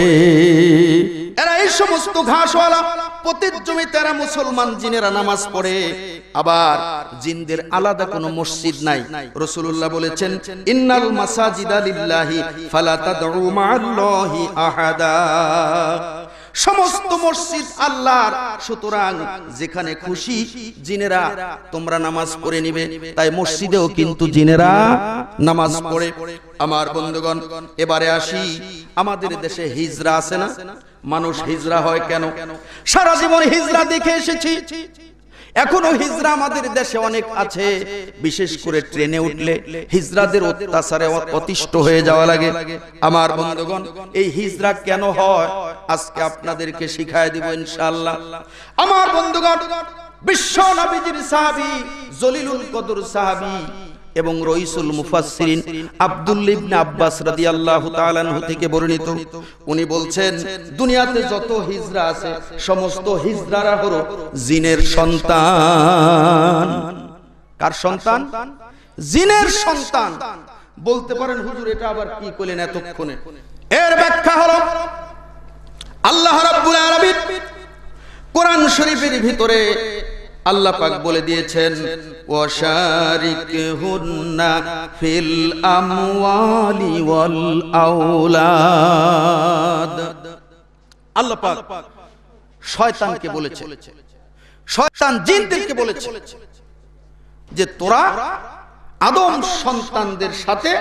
S1: এরা এই সমস্ত ঘাসওয়ালা পতিত জমিতে এরা মুসলমান জিনেরা নামাজ পড়ে। আবার জিনদের আলাদা কোনো মসজিদ নাই। রাসূলুল্লাহ বলেছেন ইন্নাল মাসাজিদা লিল্লাহি ফালা তাদউ মাআল্লাহি আহাদা, সমস্ত মসজিদ আল্লাহর, সুতরাং যেখানে খুশি জিনেরা তোমরা নামাজ পড়ে নিবে। তাই মসজিদেও কিন্তু জিনেরা নামাজ পড়ে। আমার বন্ধুগণ, এবারে আসি, আমাদের দেশে হিজরা আছে না? মানুষ হিজরা হয় কেন? সারা জীবন হিজরা দেখে এসেছি, এখনো হিজরা আমাদের দেশে অনেক আছে। বিশেষ করে ট্রেনে উঠলে হিজরাদের অত্যাচারে অতিষ্ঠ হয়ে যাওয়া লাগে। আমার বন্ধুগণ, এই হিজরা কেন হয় আজকে আপনাদেরকে শিখায় দিব ইনশাআল্লাহ। আমার বন্ধুগণ, বিশ্ব নবীজির সাহাবী, জলিলুল কদর সাহাবী এবং রইসুল মুফাসসিরিন আব্দুল্লাহ ইবনে আব্বাস রাদিয়াল্লাহু তাআলা আনহু থেকে বর্ণিত, উনি বলছেন দুনিয়াতে যত হিজরা আছে সমস্ত হিজরারা হলো জিনের সন্তান। কার সন্তান? জিনের সন্তান। বলতে পারেন হুজুর এটা আবার কি কইলেন এতক্ষণে? এর ব্যাখ্যা হলো আল্লাহ রাব্বুল আলামিন কোরআন শরীফের ভিতরে আল্লাহ পাক বলে দিয়েছেন ওয়াশারিকহুন্না ফিল আমওয়ালি ওয়াল আওলাদ। আল্লাহ পাক শয়তানকে বলেছে, শয়তান জিনদেরকে বলেছে যে তোরা আদম সন্তানদের সাথে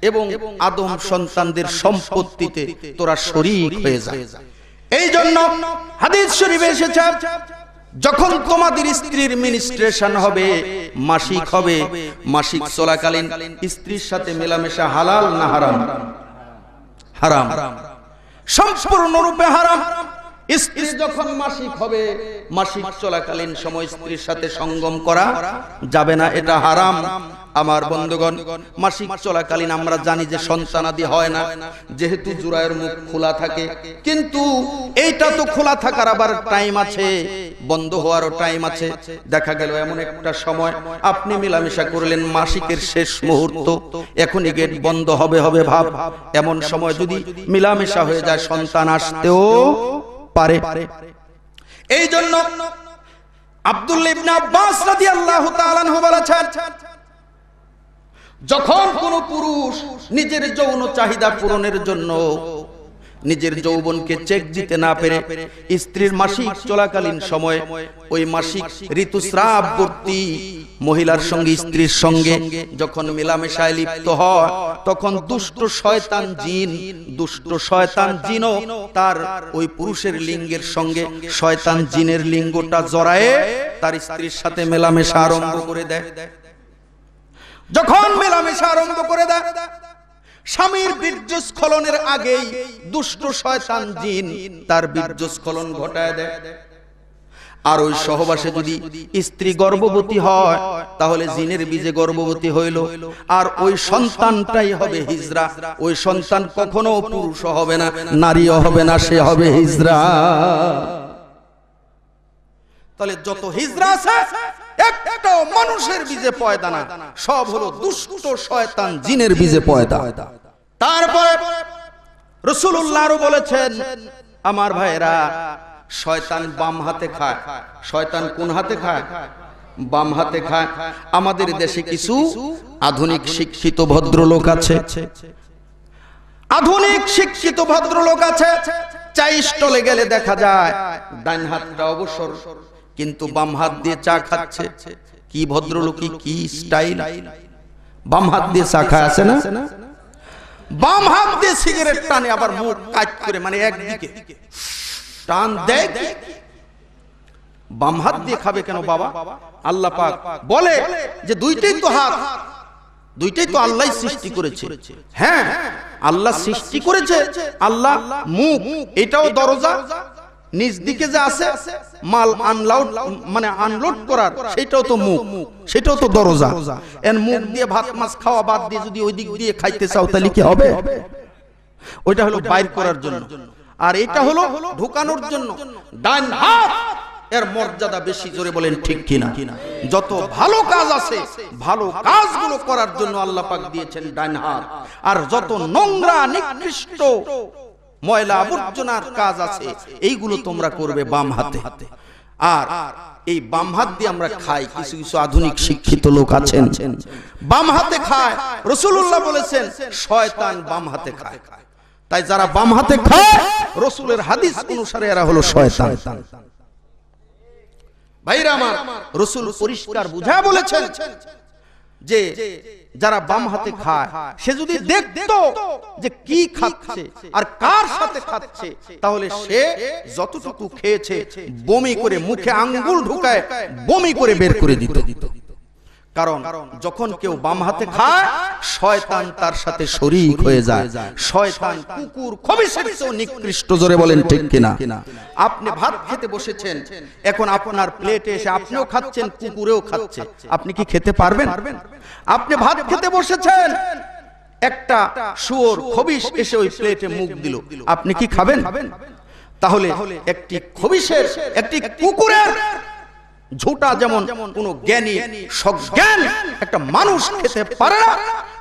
S1: এবং আদম সন্তানদের সম্পত্তিতে তোরা শরীক হয়ে যা। এই জন্য হাদিস শরীফে এসেছে যখন তোমাদের স্ত্রীর মিনিস্ট্রেশন হবে, মাসিক হবে, মাসিক চলাকালীন স্ত্রীর সাথে মেলামেশা হালাল না হারাম? হারাম, সম্পূর্ণরূপে হারাম। স্ত্রী যখন মাসিক হবে, মাসিক চলাকালীন সময় স্ত্রীর সাথে সঙ্গম করা যাবে না, এটা হারাম। আমার বন্ধুগণ, মাসিক চলাকালীন আমরা জানি যে সন্তানাদি হয় না, যেহেতু জুরায়ের মুখ খোলা থাকে, কিন্তু এইটা তো খোলা থাকার আবার টাইম আছে, বন্ধ হওয়ারও টাইম আছে। দেখা গেল এমন একটা সময় আপনি মেলামেশা করলেন মাসিকের শেষ মুহূর্ত, এখনই গেট বন্ধ হবে হবে ভাব, এমন সময় যদি মেলামেশা হয়ে যায় সন্তান আসতেও পারে। এই জন্য আব্দুল্লাহ ইবনে আব্বাস রাদিয়াল্লাহু তাআলা আনহু বলেছেন যখন কোন পুরুষ নিজের যৌন চাহিদা পূরণের জন্য নিজের যৌবনকে চেক দিতে না পেরে স্ত্রীর মাসিক চলাকালীন সময় ওই মাসিক ঋতুস্রাববর্তী মহিলার সঙ্গে স্ত্রীর সঙ্গে যখন মেলামেশায় লিপ্ত হয়, তখন দুষ্ট শয়তান জিনও তার ওই পুরুষের লিঙ্গের সঙ্গে শয়তান জিনের লিঙ্গটা জড়ায়ে তার স্ত্রীর সাথে মেলামেশা আরম্ভ করে দেয়। যখন মেলামেশা আরম্ভ করে দেয়, স্বামীর বীর্যস্খলনের আগেই দুষ্ট শয়তান জিন তার বীর্যস্খলন ঘটায় দেয়। আর ওই সহবাসে যদি স্ত্রী গর্ভবতী হয়, তাহলে জিনের বীজে গর্ভবতী হইল, আর ওই সন্তানটাই হবে হিজরা। ওই সন্তান কখনো পুরুষ হবে না, নারীও হবে না, সে হবে হিজরা। তাহলে যত হিজরা আছে একটাও মানুষের বীজে পয়দা না, সব হলো দুষ্ট শয়তান জিনের বীজে পয়দা। তারপরে রাসূলুল্লাহ আরো বলেছেন আমার ভাইরা, শয়তান বাম হাতে খায়। শয়তান কোন হাতে খায়? বাম হাতে খায়। আমাদের দেশে কিছু আধুনিক শিক্ষিত ভদ্রলোক আছে, আধুনিক শিক্ষিত ভদ্রলোক আছে, চা স্টলে গেলে দেখা যায় ডান হাতটা অবসর, কিন্তু বাম হাত দিয়ে চা খাচ্ছে। কি ভদ্রলোকই, কি স্টাইল! বাম হাত দিয়ে চা খায়, আছে না? বাম হাত দিয়ে সিগারেট টানে, আবার মুখ কাজ করে, মানে একদিকে টান দেয়। বাম হাত দিয়ে খাবে কেন বাবা? আল্লাহ পাক বলে যে দুইটাই তো হাত, দুইটাই তো আল্লাহ সৃষ্টি করেছে। হ্যাঁ, আল্লাহ সৃষ্টি করেছে, আল্লাহ মুখ, এটাও দরজা, নিজ দিকে যে আছে মাল আনলোড মানে আনলোড করার, সেটাও তো মুখ, সেটাও তো দরজা। এর মুখ দিয়ে ভাত মাছ খাওয়া বাদ দিয়ে যদি ওই দিক দিয়ে খাইতে চাও তাহলে কি হবে? ওইটা হলো বাইর করার জন্য, আর এটা হলো ঢুকানোর জন্য। ডান হাত এর মর্যাদা বেশি, জোরে বলেন ঠিক কিনা? যত ভালো কাজ আছে ভালো কাজগুলো করার জন্য আল্লাহ পাক দিয়েছেন ডান হাত, আর যত নোংরা নিকৃষ্ট ময়লা আবর্জনার কাজ আছে এইগুলো তোমরা করবে বাম হাতে। আর এই বাম হাত দিয়ে আমরা খাই, কিছু কিছু আধুনিক শিক্ষিত লোক আছেন বাম হাতে খায়। রাসূলুল্লাহ বলেছেন শয়তান বাম হাতে খায়। তাই যারা বাম হাতে খায় রাসূলের হাদিস অনুসারে এরা হলো শয়তান। ভাইরা আমার, রাসূল পরিষ্কার বুঝায় বলেছেন যে যারা বাম হাতে খায় সে যদি দেখতো যে কি খাচ্ছে আর কার সাথে খাচ্ছে, তাহলে সে যতটুকু খেয়েছে বমি করে মুখে আঙ্গুল ঢুকায় বমি করে বের করে দিত। কারণ যখন কেউ বাম হাতে খায় শয়তান তার সাথে শরীক হয়ে যায়। শয়তান কুকুর খবিশের চেয়েও নিকৃষ্ট, জোরে বলেন ঠিক কিনা? আপনি ভাত খেতে বসেছেন, এখন আপনার প্লেটে এসে আপনিও খাচ্ছেন, কুকুরেও খাচ্ছে, আপনি কি খেতে পারবেন? আপনি ভাত খেতে বসেছেন, একটা শুয়োর খবিশ এসে ওই প্লেটে মুখ দিল, আপনি কি খাবেন? তাহলে একটি খবিশের, একটি কুকুরের ঝোঁটা যেমন কোন জ্ঞানী সজ্ঞান একটা মানুষ খেতে পারে না,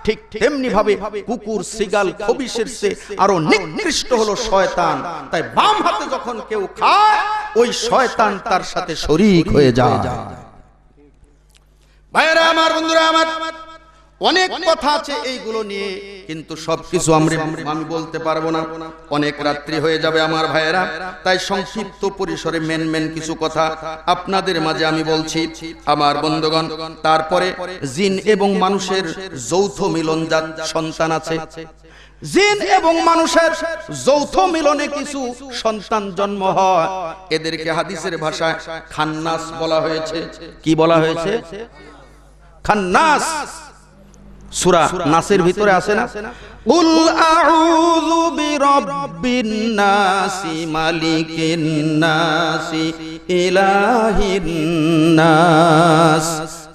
S1: ঠিক তেমনি ভাবে কুকুর সিগাল খবিশের চেয়ে আরো নিকৃষ্ট হলো শয়তান। তাই বাম হাতে যখন কেউ খায় ওই শয়তান তার সাথে শরীক হয়ে যায়। ভাইরা আমার, বন্ধুরা আমার, অনেক কথা আছে এইগুলো নিয়ে, কিন্তু সবকিছু আমি বলতে পারবো না, অনেক রাত্রি হয়ে যাবে আমার ভাইয়েরা। তাই সংক্ষিপ্ত পরিসরে মেন কিছু কথা আপনাদের মাঝে আমি বলছি আমার বন্ধুগণ। তারপরে জিন এবং মানুষের যৌথ মিলনজাত সন্তান আছে। জিন এবং মানুষের যৌথ মিলনে কিছু সন্তান জন্ম হয়, এদেরকে হাদিসের ভাষায় খান্নাস বলা হয়েছে। কি বলা হয়েছে? খান্নাস। সূরা নাসের ভিতরে আছে না, কুল আউযু বিরাব্বিন নাসি মালিকিন নাসি ইলাহিন নাস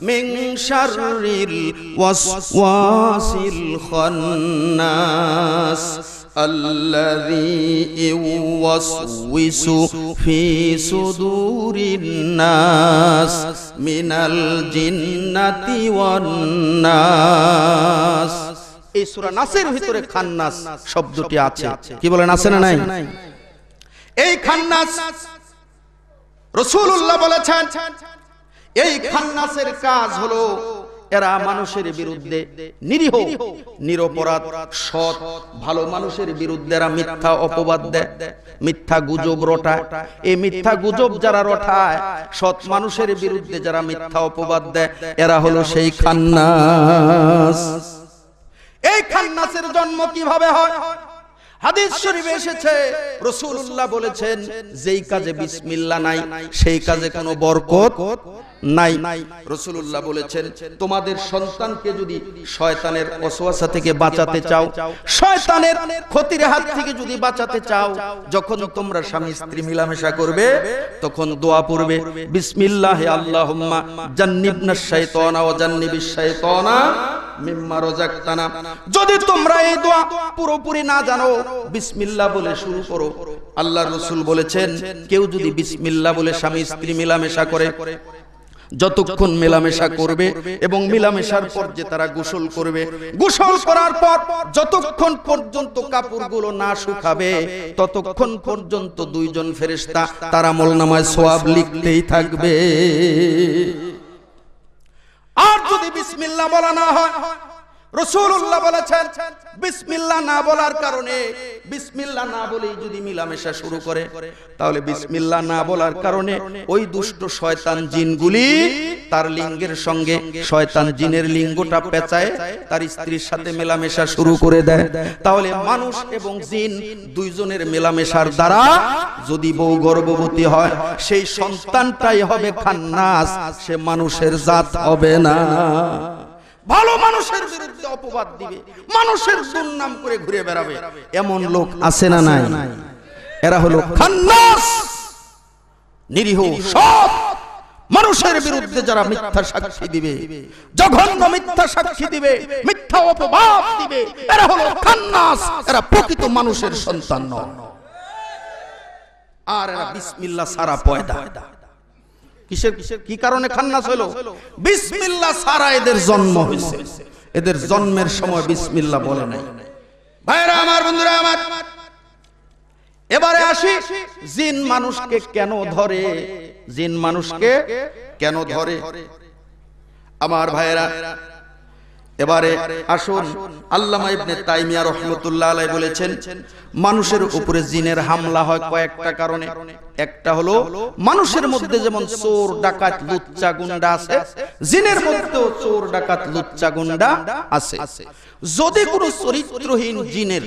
S1: মিন শাররিল ওয়াসওয়াসিল খান্নাস আল্লাযী ইউওয়াসওয়িসু ফি সুদুরিন নাস মিনাল জিন্নাতি ওয়ান নাস। এই সূরা নাসের ভিতরে খান্নাস শব্দটি আছে। কি বলেন, আছে না নাই? এই খান্নাস রাসূলুল্লাহ বলেছেন, এই খান্নাসের কাজ হলো এরা মানুষের বিরুদ্ধে, নিরীহ নিরপরাধ সৎ ভালো মানুষের বিরুদ্ধে এরা মিথ্যা অপবাদ দেয়, মিথ্যা গুজব রটায়। এই মিথ্যা গুজব যারা রটায়, সৎ মানুষের বিরুদ্ধে যারা মিথ্যা অপবাদ দেয়, এরা হলো সেই খান্নাস। এই খান্নাসের জন্ম কিভাবে হয়? হাদিস শরীফে এসেছে, রাসূলুল্লাহ বলেছেন যেই কাজে বিসমিল্লাহ নাই সেই কাজে কোনো বরকত নাই। রাসূলুল্লাহ বলেছেন তোমাদের সন্তানকে যদি শয়তানের ওয়াসওয়াসা থেকে বাঁচাতে চাও, শয়তানের ক্ষতির হাত থেকে যদি বাঁচাতে চাও, যখন তোমরা স্বামী স্ত্রী মিলামেশা করবে তখন দোয়া পড়বে, বিসমিল্লাহি আল্লাহুম্মা জান্নিবনাশ শাইতানা ওয়া জান্নিবিশ শাইতানা মিম্মা রাযাকতানা। যদি তোমরা এই দোয়া পুরোপুরি না জানো, বিসমিল্লাহ বলে শুরু করো। আল্লাহর রাসূল বলেছেন কেউ যদি বিসমিল্লাহ বলে স্বামী স্ত্রী মিলামেশা করে, যতক্ষণ মেলামেশা করবে এবং মিলামেশার পর যে তারা গোসল করবে, গোসল করার পর যতক্ষণ পর্যন্ত কাপড়গুলো না শুকাবে ততক্ষণ পর্যন্ত দুইজন ফেরেশতা তার আমলনামায় সওয়াব লিখতেই থাকবে। আর যদি বিসমিল্লাহ বলা না হয়, রাসূলুল্লাহ বলেছেন বিসমিল্লাহ না বলার কারণে, বিসমিল্লাহ না বলেই যদি মিলামেশা শুরু করে, তাহলে বিসমিল্লাহ না বলার কারণে ওই দুষ্ট শয়তান জিনগুলি তার লিঙ্গের সঙ্গে শয়তান জিনের লিঙ্গটা পেঁচায় তার স্ত্রীর সাথে মেলামেশা শুরু করে দেয়। তাহলে মানুষ এবং জিন দুইজনের মেলামেশার দ্বারা যদি বউ গর্ভবতী হয়, সেই সন্তানটাই হবে খান্নাস, সে মানুষের জাত হবে না। ভালো মানুষের বিরুদ্ধে অপবাদ দিবে, মানুষের দুর্নাম করে ঘুরে বেড়াবে, এমন লোক আছে না নাই? এরা হলো খান্নাস। নিরীহ সৎ মানুষের বিরুদ্ধে যারা মিথ্যা সাক্ষী দিবে, জঘন্য মিথ্যা সাক্ষী দিবে, মিথ্যা অপবাদ দিবে, এরা হলো খান্নাস, এরা প্রকৃত মানুষের সন্তান নয়। আর এরা বিসমিল্লাহ ছাড়া পয়দা। কিসের কি কারণে খান্নাস হলো? বিসমিল্লাহ ছাড়া এদের জন্ম হয়েছে, এদের জন্মের সময় বিসমিল্লাহ বলে নাই। ভাইরা আমার, বন্ধুরা আমার, এবারে আসি জিন মানুষকে কেন ধরে, জিন মানুষকে কেন ধরে আমার ভাইরা। এবারে আসুন, আল্লামা ইবনে তাইমিয়া রাহমাতুল্লাহ আলাইহি বলেছেন মানুষের উপরে জিনের হামলা হয় কয়েকটা কারণে। একটা হলো মানুষের মধ্যে যেমন চোর ডাকাত লুচ্চা গুন্ডা আছে, জিনের মধ্যেও চোর ডাকাত লুচ্চা গুন্ডা আছে। যদি কোনো চরিত্রহীন জিনের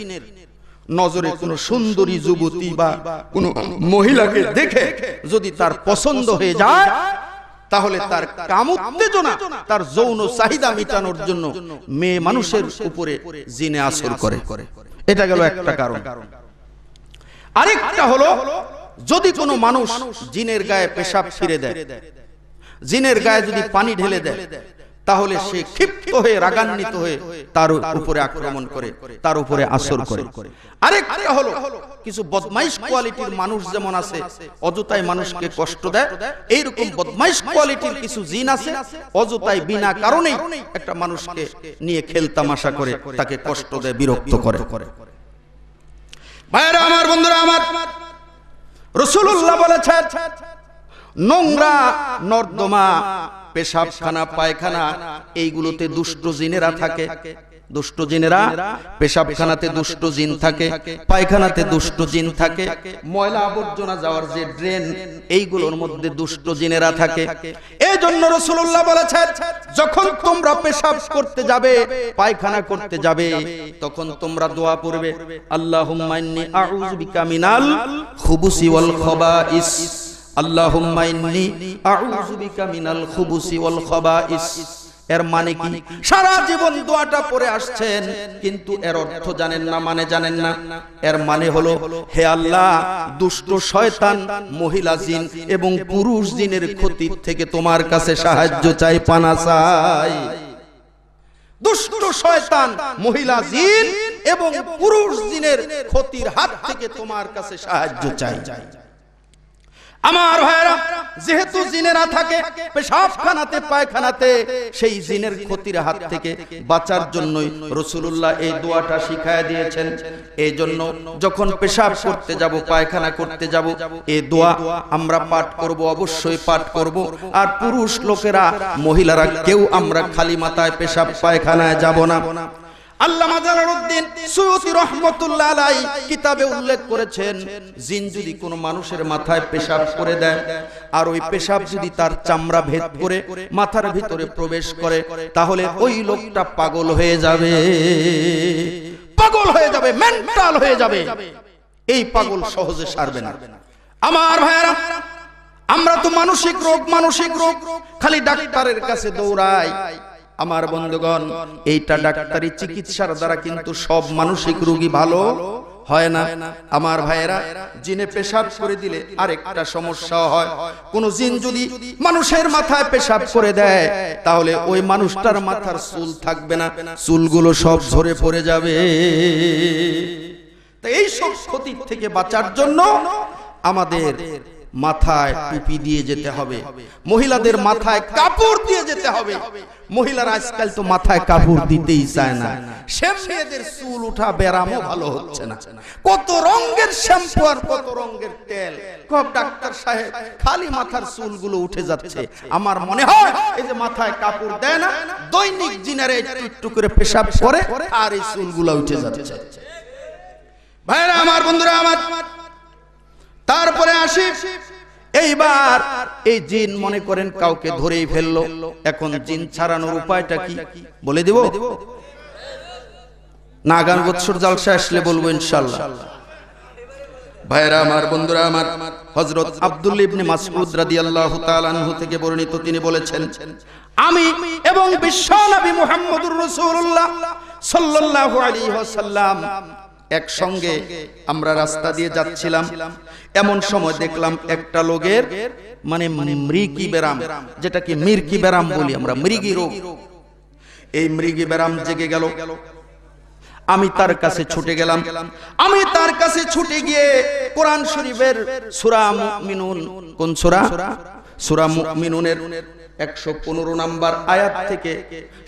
S1: নজরে কোনো সুন্দরী যুবতী বা কোনো মহিলাকে দেখে যদি তার পছন্দ হয়ে যায়, তাহলে তার কাম উত্তেজনা, তার যৌন চাহিদা মেটানোর জন্য মেয়ে মানুষের উপরে জিনে আসর করে। এটা গেল একটা কারণ। আরেকটা হলো যদি কোনো মানুষ জিনের গায়ে পেশাব ফিরে দেয়, জিনের গায়ে যদি পানি ঢেলে দেয়, তাহলে সে ক্ষিপ্ত হয়ে রাগান্বিত হয়ে তার উপরে আক্রমণ করে, তার উপরে আসর করে। আরেকটা হলো কিছু বদমাইশ কোয়ালিটির মানুষ যেমন আছে, অযথাই মানুষকে কষ্ট দেয়, এইরকম বদমাইশ কোয়ালিটির কিছু জিন আছে, অযথাই বিনা কারণেই একটা মানুষকে নিয়ে খেলতামাশা করে, তাকে কষ্ট দেয়, বিরক্ত করে। ভাইরা আমার, বন্ধুরা আমার, রাসূলুল্লাহ বলেছেন নোংরা নর্দমা, পেশাবখানা, পায়খানা, এইগুলোতে দুষ্ট জিনেরা থাকে। দুষ্ট জিনেরা পেশাবখানাতে দুষ্ট জিন থাকে, পায়খানাতে দুষ্ট জিন থাকে, ময়লা আবর্জনা যাওয়ার যে ড্রেন, এইগুলোর মধ্যে দুষ্ট জিনেরা থাকে। এই জন্য রাসূলুল্লাহ বলেছেন যখন তোমরা পেশাব করতে যাবে, পায়খানা করতে যাবে, তখন তোমরা দোয়া পড়বে, আল্লাহুম্মা ইন্নী আউযু বিকা মিনাল খুবুসি ওয়াল খাবাইস, আল্লাহুম্মা ইন্নী আউযু বিকা মিনাল খুবুসি ওয়াল খাবাইস। এর মানে কি? সারা জীবন দোয়াটা পড়ে আসছেন, কিন্তু এর অর্থ জানেন না, মানে জানেন না। এর মানে হলো, হে আল্লাহ, দুষ্ট শয়তান, মহিলা জিন এবং পুরুষ জিনের ক্ষতি থেকে তোমার কাছে সাহায্য চাই, পানা চাই। দুষ্ট শয়তান, মহিলা জিন এবং পুরুষ জিনের ক্ষতির হাত থেকে তোমার কাছে সাহায্য চাই। আমার ভাইরা, যেহেতু জিনেরা থাকে পেশাবখানাতে, পায়খানাতে, সেই জিনের ক্ষতির হাত থেকে বাঁচার জন্যই রাসূলুল্লাহ এই দোয়াটা শিখায় দিয়েছেন। এই জন্য যখন পেশাব করতে যাব, পায়খানা করতে যাব, এই দোয়া আমরা পাঠ করব, অবশ্যই পাঠ করব। আর পুরুষ লোকেরা, মহিলারা কেউ আমরা খালি মাথায় পেশাব পায়খানায় যাব না। আল্লামা জালালউদ্দিন সুয়ুতী রাহমাতুল্লাহ আলাইহি কিতাবে উল্লেখ করেছেন, জিন যদি কোনো মানুষের মাথায় পেশাব করে দেয়, আর ওই পেশাব যদি তার চামড়া ভেদ করে মাথার ভিতরে প্রবেশ করে, তাহলে ওই লোকটা পাগল হয়ে যাবে, পাগল হয়ে যাবে, মেন্টাল হয়ে যাবে। এই পাগল সহজে সারবে না। আমার ভাইরা, আমরা তো মানসিক রোগ খালি ডাক্তারের কাছে দৌড়াই। আমার বন্ধুগণ, এইটা ডাক্তারি চিকিৎসার দ্বারা কিন্তু সব মানসিক রোগী ভালো হয় না। আমার ভাইয়েরা, জিনে পেশাব করে দিলে আরেকটা সমস্যা হয়। কোন জিন যদি মানুষের মাথায় পেশাব করে দেয়, তাহলে ওই মানুষটার মাথার চুল থাকবে না, চুলগুলো সব ঝরে পড়ে যাবে। তাই এই সব ক্ষতি থেকে বাঁচার জন্য আমাদের মাথায় টুপি দিয়ে যেতে হবে, মহিলাদের মাথায় কাপড় দিয়ে যেতে হবে। মহিলারা আজকাল তো মাথায় কাপড় দিতেই চায় না, মেয়েদের চুল উঠা ব্যারামও ভালো হচ্ছে না। কত রঙের শ্যাম্পু আর কত রঙের তেল, কব ডাক্তার সাহেব খালি মাথার চুলগুলো উঠে যাচ্ছে। আমার মনে হয় এই যে মাথায় কাপড় দেয় না, দৈনিক জিনারে একটু একটু করে পেশাব করে আর এই চুলগুলো উঠে যাচ্ছে। ভাইরা আমার, বন্ধুরা আমার, তারপরে আসি, এইবার এই জিন মনে করেন কাউকে ধরেই ফেললো, এখন জিন ছাড়ানোর উপায়টা কি বলে দিব না? আগামী বছর জালসা আসলে বলবো ইনশাআল্লাহ। ভাইরা আমার, বন্ধুরা আমার, হযরত আব্দুল্লাহ ইবনে মাসউদ রাদিয়াল্লাহু তাআলা আনহু থেকে বর্ণিত, তিনি বলেছেন, আমি এবং বিশ্বনবী মুহাম্মদুর রাসূলুল্লাহ সাল্লাল্লাহু আলাইহি ওয়াসাল্লাম একসঙ্গে আমরা রাস্তা দিয়ে যাচ্ছিলাম, এমন সময় দেখলাম একটা লোকের মানে মৃগী ব্যারাম, যেটাকে মির্কি ব্যারাম বলি আমরা, মৃগী রোগ। এই মৃগী ব্যারাম জেগে গেল। আমি তার কাছে ছুটে গেলাম। আমি তার কাছে ছুটে গিয়ে কোরআন শরীফের সূরা মুমিনুন, কোন সূরা? সূরা মুমিনুনের 115 নম্বর আয়াত থেকে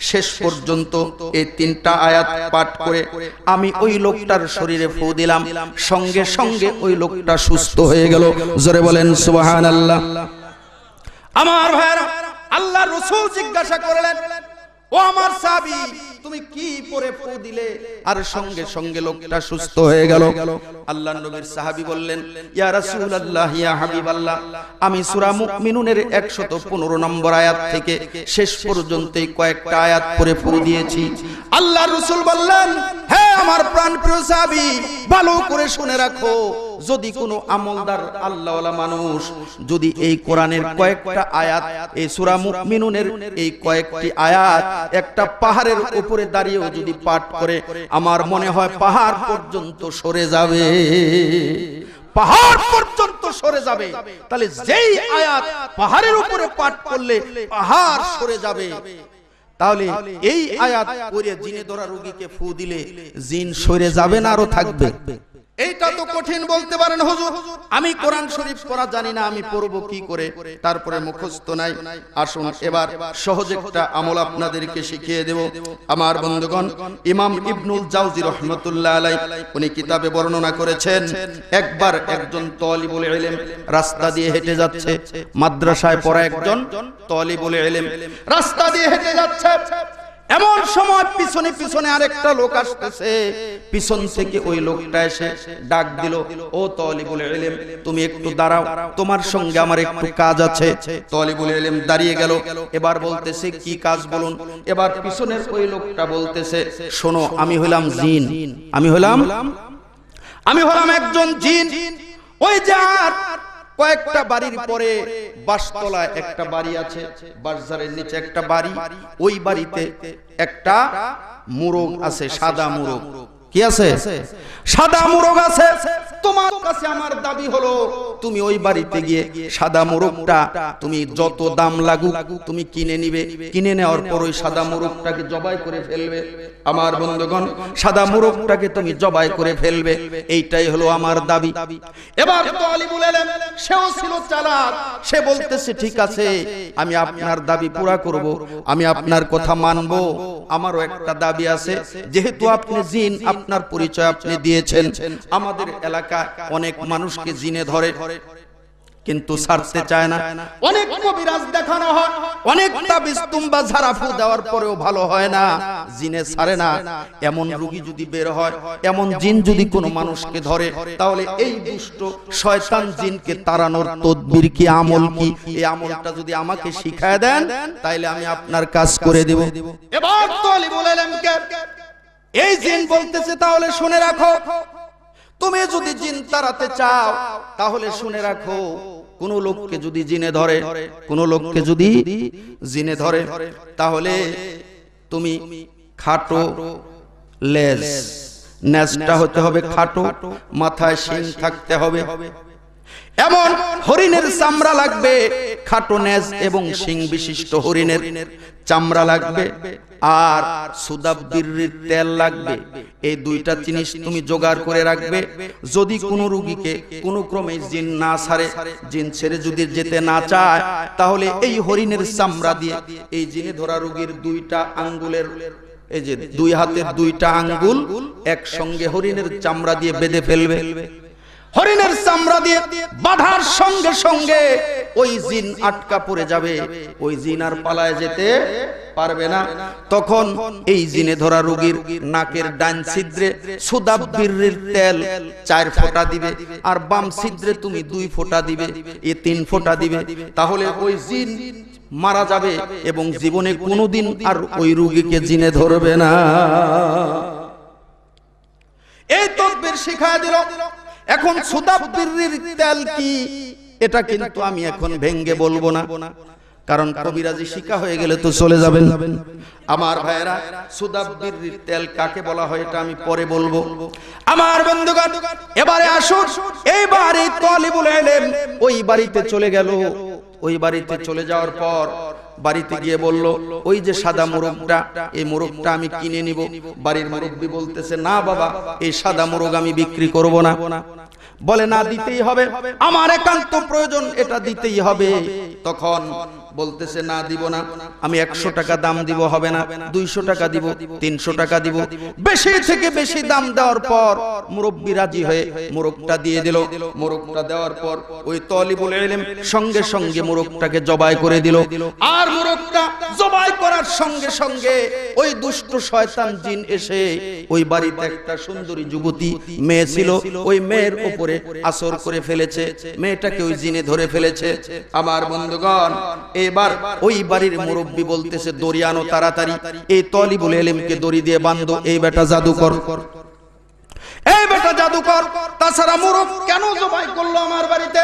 S1: শেষ পর্যন্ত এই 3টা আয়াত পাঠ করে আমি ওই লোকটার শরীরে ফু দিলাম। সঙ্গে সঙ্গে ওই লোকটা সুস্থ হয়ে গেল। জোরে বলেন সুবহানাল্লাহ। আমার ভাইরা, আল্লাহ রাসূল জিজ্ঞাসা করলেন, ও আমার সাহাবী, তুমি কি পরে ফু দিলে? আর সঙ্গে সঙ্গে লোকটা সুস্থ হয়ে গেল। আল্লাহর নবীর সাহাবী বললেন, ইয়া রাসূলুল্লাহ, ইয়া হাবিবাল্লাহ, আমি সূরা মুমিনুনের 115 নম্বর আয়াত থেকে শেষ পর্যন্ত কয়েকটা আয়াত পরে ফু দিয়েছি। আল্লাহর রাসূল বললেন, হে আমার প্রাণপ্রিয় সাহাবী, ভালো করে শুনে রাখো, যদি কোনো আমলদার আল্লাহওয়ালা মানুষ যদি এই কোরআনের কয়েকটা আয়াত, এই সূরা মুমিনুনের এই কয়েকটি আয়াত একটা পাহাড়ের উপরে দাঁড়িয়েও যদি পাঠ করে, আমার মনে হয় পাহাড় পর্যন্ত সরে যাবে, পাহাড় পর্যন্ত সরে যাবে। তাহলে যেই আয়াত পাহাড়ের উপরে পাঠ করলে পাহাড় সরে যাবে, তাহলে এই আয়াত পড়ে জিনে ধরা রোগীকে ফু দিলে জিন সরে যাবে না আরো থাকবে? এইটা তো কঠিন বলতে পারেন হুজুর, আমি কোরআন শরীফ পড়া জানি না, আমি পড়বো কি করে, তারপরে মুখস্থ নাই। আসুন এবার সহজ একটা আমল আপনাদেরকে শিখিয়ে দেব। আমার বন্ধুগণ, ইমাম ইবনুল জাওজি রাহমাতুল্লাহ আলাইহি উনি কিতাবে বর্ণনা করেছেন, একবার একজন তালিবুল ইলম রাস্তা দিয়ে হেঁটে যাচ্ছে, মাদ্রাসায় পড়া একজন তালিবুল ইলম রাস্তা দিয়ে হেঁটে যাচ্ছে। এমন সময় পিছনে পিছনে আরেকটা লোক আসতেছে। পিছন থেকে ওই লোকটা এসে ডাক দিল, ও তালিবুল ইলম, তুমি একটু দাঁড়াও, তোমার সঙ্গে আমার একটু কাজ আছে। তালিবুল ইলম দাঁড়িয়ে গেল। এবার বলতেছে, কি কাজ বলুন? এবার পিছনের ওই লোকটা বলতেছে, শোনো, আমি হলাম জিন, আমি হলাম একজন জিন। ওই যে কয়েকটা বাড়ির পরে বাসতলায় একটা বাড়ি আছে, বাজারের নিচে একটা বাড়ি, ওই বাড়িতে একটা মোরগ আছে, সাদা মোরগ। কি আছে? সাদা মোরগ আছে। তোমার কাছে আমার দাবি হলো, তুমি ওই বাড়িতে গিয়ে সাদা মোরগটা তুমি যত দাম লাগুক তুমি কিনে নিবে, কিনে নেওয়ার পর ওই সাদা মোরগটাকে জবাই করে ফেলবে। আমার বন্ধুগণ, সাদা মোরগটাকে তুমি জবাই করে ফেলবে, এইটাই হলো আমার দাবি। এবার তালিবুল ইলম সেও ছিল চালাক, সে বলতেছে, ঠিক আছে, আমি আপনার দাবি পুরা করব, আমি আপনার কথা মানব। আমারও একটা দাবি আছে, যেহেতু আপনি জিন, আপনার পরিচয় আপনি দিয়েছেন, আমাদের এলাকায় অনেক মানুষকে জিনে ধরে কিন্তু ছাড়তে চায় না, অনেক কবিরাজ দেখানো হয়, অনেক তাবিজ তুম্বা ঝাড়াফু দেওয়ার পরেও ভালো হয় না, জিনে ছাড়ে না। এমন রোগী যদি বের হয়, এমন জিন যদি কোনো মানুষকে ধরে, তাহলে এই দুষ্ট শয়তান জিনকে তাড়ানোর তদবির কি, আমল কি, এই আমলটা যদি আমাকে শিখায় দেন, তাইলে আমি আপনার কাজ করে দেব। এবার তালিবুল ইলমকে এই জিন বলতেছে, তাহলে শুনে রাখো, তুমি যদি জিন তাড়াতে চাও তাহলে শুনে রাখো, কোন লোককে যদি জিনে ধরে, কোন লোককে যদি জিনে ধরে, তাহলে তুমি খাটো লেজ, নেজটা হতে হবে খাটো, মাথায় শিং থাকতে হবে, এমন হরিণের চামড়া লাগবে, খাটো নেজ এবং শিং বিশিষ্ট হরিণের চামড়া লাগবে, আর সুদাবদির তেল লাগবে। এই দুইটা জিনিস তুমি জোগাড় করে রাখবে। যদি কোনো রোগীকে কোনো ক্রমে জিন না ছাড়ে, জিন ছেড়ে যদি যেতে না চায়, তাহলে এই হরিণের চামড়া দিয়ে এই জিনে ধরা রোগীর দুইটা আঙ্গুলের, এই যে দুই হাতের দুইটা আঙ্গুল একসঙ্গে হরিণের চামড়া দিয়ে বেঁধে ফেলবে। হরিণের চামড়া দিয়ে বাঁধার সঙ্গে সঙ্গে ওই জিন আটকা পড়ে যাবে, ওই জিন আর পালায় যেতে পারবে না। তখন এই জিনে ধরা রোগীর নাকের ডান ছিদ্রে সুদাববির তেল 4 ফোঁটা দিবে, আর বাম ছিদ্রে তুমি 2 ফোঁটা দিবে, এই 3 ফোঁটা দিবে। তাহলে ওই জিন মারা যাবে এবং জীবনে কোনোদিন আর ওই রোগীকে জিনে ধরবে না। এই তদবির শিখায় দিল। এখন সুদাববির তেল কি, এটা কিন্তু আমি এখন ভেঙ্গে বলবো না। কারণ কবিরাজি শিকা হয়ে গেলে তো চলে যাবেন। আমার ভাইয়েরা, সুদাব্বির তেল কাকে বলা হয় এটা আমি পরে বলবো। আমার বন্ধুগণ, এবারে আসুন, এইবার এই তালিবুল ইলম ওই বাড়িতে চলে গেল। ওই বাড়িতে চলে যাওয়ার পর বাড়িতে গিয়ে বলল, ওই যে সাদা মোরগটা, এই মোরগটা আমি কিনে নিব। বাড়ির মুরব্বি বলতেছে, না বাবা, এই সাদা মোরগ আমি বিক্রি করব না। বলে, না, দিতেই হবে, আমার একান্ত প্রয়োজন, এটা দিতেই হবে। তখন বলতেছে, না দিব না, আমি 100 টাকা দাম দিব, হবে না, 200 টাকা দিব, 300 টাকা দিব। বেশি থেকে বেশি দাম দেওয়ার পর মুরব্বি রাজি হয়ে মোরগটা দিয়ে দিল। মোরগটা দেওয়ার পর ওই তালিবুল ইলম সঙ্গে সঙ্গে মোরগটাকে জবাই করে দিল। আর মোরগটা জবাই করার সঙ্গে সঙ্গে ওই দুষ্ট শয়তান জিন এসে ওই বাড়িতে একটা সুন্দরী যুবতী মেয়ে ছিল, ওই মেয়ের উপরে আসর করে ফেলেছে, মেয়েটাকে ওই জিনে ধরে ফেলেছে। আমার বন্ধুগণ, এবার ওই বাড়ির মুরব্বি বলতেছে, দড়ি আনো তাড়াতাড়ি, এই তালিবুল ইলমকে দড়ি দিয়ে বাঁধো, এই বেটা জাদুকর, এই বেটা জাদুকর। তাছাড়া মোরগ কেন জবাই করলো আমার বাড়িতে?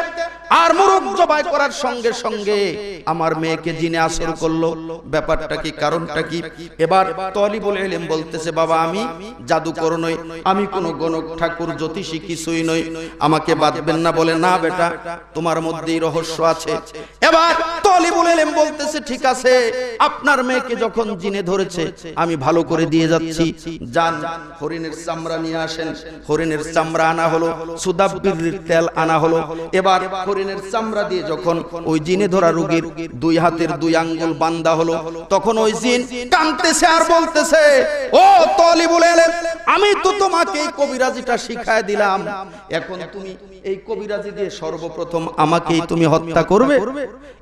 S1: আর মোরগ জবাই করার সঙ্গে সঙ্গে আমার মেয়েকে জিনে আসর করলো, ব্যাপারটা কি, কারণটা কি? এবার তালিবুল ইলম বলতেছে, বাবা আমি জাদুকর নই, আমি কোনো গণক ঠাকুর জ্যোতিষী কিছুই নই, আমাকে বাঁধবেন না। বলে, না বেটা, তোমার মধ্যেই রহস্য আছে। এবার তালিবুল ইলম বলতেছে, ঠিক আছে, আপনার মেয়েকে যখন জিনে ধরেছে আমি ভালো করে দিয়ে যাচ্ছি, যান হরিণের চামড়া নিয়ে আসেন। হরিণের চামড়া আনা হলো, সুদাব্বির তেল আনা হলো। এবার হরিণের চামড়া দিয়ে যখন ওই জিনে ধরা রোগীর 2 হাতের 2 আঙ্গুল বান্ধা হলো, তখন ওই জিন কাঁদতেছে আর বলতেছে, ও তালিবুল ইলম, আমি তো তোমাকে এই কবিরাজিটা শিখায় দিলাম, এখন তুমি এই কবিরাজি দিয়ে সর্বপ্রথম আমাকেই তুমি হত্যা করবে?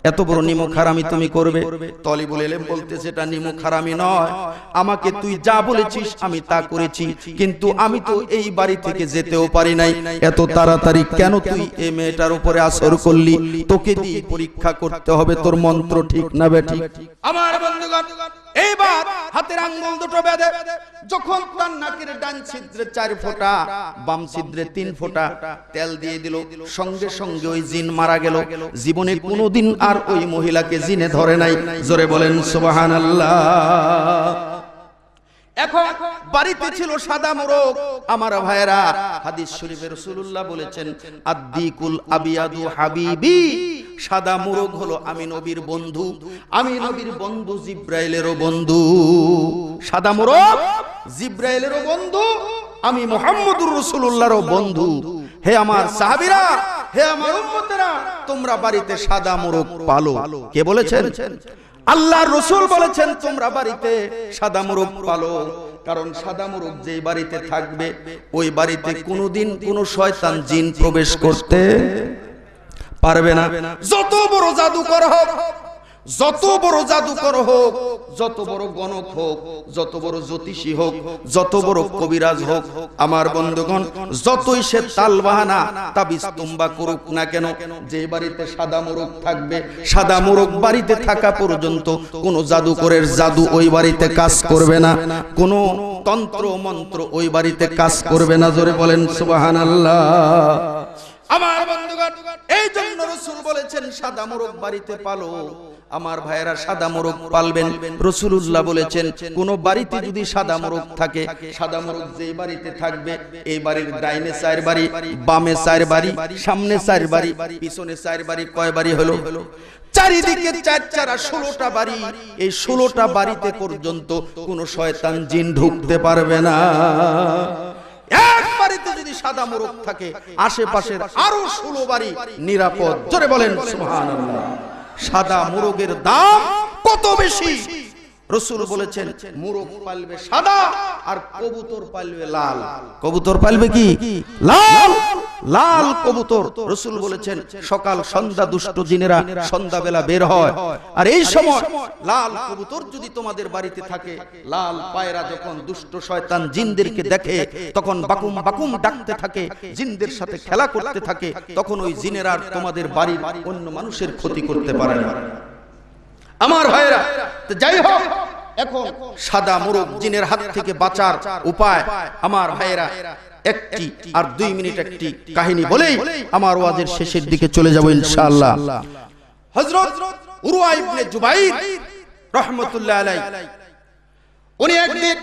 S1: এত বড় নিমক হারামি তুমি করবে? তালিবুল ইলম বলতেছে, এটা নিমক হারামি নয়, আমাকে তুই যা বলেছিস আমি তা করেছি, কিন্তু আমি তো এই বাড়ি থেকে যেতেও পারি নাই, এত তাড়াতাড়ি কেন তুই এই মেয়েটার উপরে আসর করলি? তোকে দিয়ে পরীক্ষা করতে হবে তোর মন্ত্র ঠিক না বেঠিক। আমার বন্ধুগণ, এইবার হাতের আঙ্গুল দুটো বেঁধে যখন তার নাকের ডান ছিদ্রে 4 ফোঁটা, বাম ছিদ্রে 3 ফোঁটা তেল দিয়ে দিল, সঙ্গে সঙ্গে ওই জিন মারা গেল। জীবনে কোনোদিন আর ওই মহিলাকে জিনে ধরে নাই। জোরে বলেন সুবহানাল্লাহ। এখন বাড়িতে ছিল সাদা মোরগ। আমার ভাইয়েরা, হাদিস শরীফে রাসূলুল্লাহ বলেছেন, আদ্দিকুল আবিয়াদু হাবিবি, সাদা মোরগ হলো আমি নবীর বন্ধু, আমি নবীর বন্ধু জিব্রাইলেরও বন্ধু। সাদা মোরগ জিব্রাইলেরও বন্ধু, আমি মুহাম্মদুর রাসূলুল্লাহরও বন্ধু। হে আমার সাহাবীরা, হে আমার উম্মতেরা, তোমরা বাড়িতে সাদা মোরগ পালো। কে বলেছেন? আল্লাহর রাসূল বলেছেন, তোমরা বাড়িতে সাদা মোরগ পালো, কারণ সাদা মোরগ যেই বাড়িতে থাকবে ওই বাড়িতে কোনোদিন কোনো শয়তান জিন প্রবেশ করতে পারবে না। যত বড় জাদুকর হোক, যত বড় জাদুকর হোক, যত বড় গণক হোক, যত বড় জ্যোতিষী হোক, যত বড় কবিরাজ হোক, আমার বন্ধুগণ, যতই সে তালবাহানা তাবিজ তুম্বা করুক না কেন, যে বাড়িতে সাদা মোরগ থাকবে, সাদা মোরগ বাড়িতে থাকা পর্যন্ত কোন জাদুকরের জাদু ওই বাড়িতে কাজ করবে না, কোন তন্ত্র মন্ত্র ওই বাড়িতে কাজ করবে না। জোরে বলেন সুবহানাল্লাহ। আমার বন্ধুগণ, এই জন্য রাসূল বলেছেন সাদা মোরগ বাড়িতে পালো। আমার ভাইয়েরা, সাদা মোরগ পালবেন। রাসূলুল্লাহ বলেছেন, কোন বাড়িতে যদি সাদা মোরগ থাকে, সাদা মোরগ যেই বাড়িতে থাকবে, এই বাড়ির ডাইনে 4 বাড়ি, বামে 4 বাড়ি, সামনে 4 বাড়ি, পিছনে 4 বাড়ি, কয় বাড়ি হলো? চারিদিকে 4 16টা বাড়ি। এই 16টা বাড়িতে পর্যন্ত কোন শয়তান জিন ঢুকতে পারবে না। এক বাড়িতে যদি সাদা মোরগ থাকে, আশেপাশের আরো 16 বাড়ি নিরাপদ। জোরে বলেন সুবহানাল্লাহ। সাদা মোরগের দাম কত বেশি! রাসূল বলেছেন, মোরগ পালবে সাদা আর কবুতর পালবে লাল। কবুতর পালবে কি? লাল। লাল কবুতর। রাসূল বলেছেন, সকাল সন্ধ্যা দুষ্ট জিনেরা সন্ধ্যাবেলা বের হয়, আর এই সময় লাল কবুতর যদি তোমাদের বাড়িতে থাকে, লাল পায়রা যখন দুষ্ট শয়তান জিনদেরকে দেখে তখন বাকুম বাকুম ডাকতে থাকে, জিনদের সাথে খেলা করতে থাকে, তখন ওই জিনেরা তোমাদের বাড়ির অন্য মানুষের ক্ষতি করতে পারে না। আমার ভাইরা, তো যাই হোক, এখন সাদা মোরগ জিনের হাত থেকে বাঁচার উপায় আমার ভাইরা, একটি আর 2 মিনিট একটি কাহিনী বলেই আমার ওয়াজের শেষের দিকে চলে যাব ইনশাআল্লাহ। হযরত উরওয়া ইবনে জুবাইর রাহমাতুল্লাহ আলাইহি, উনি একদিন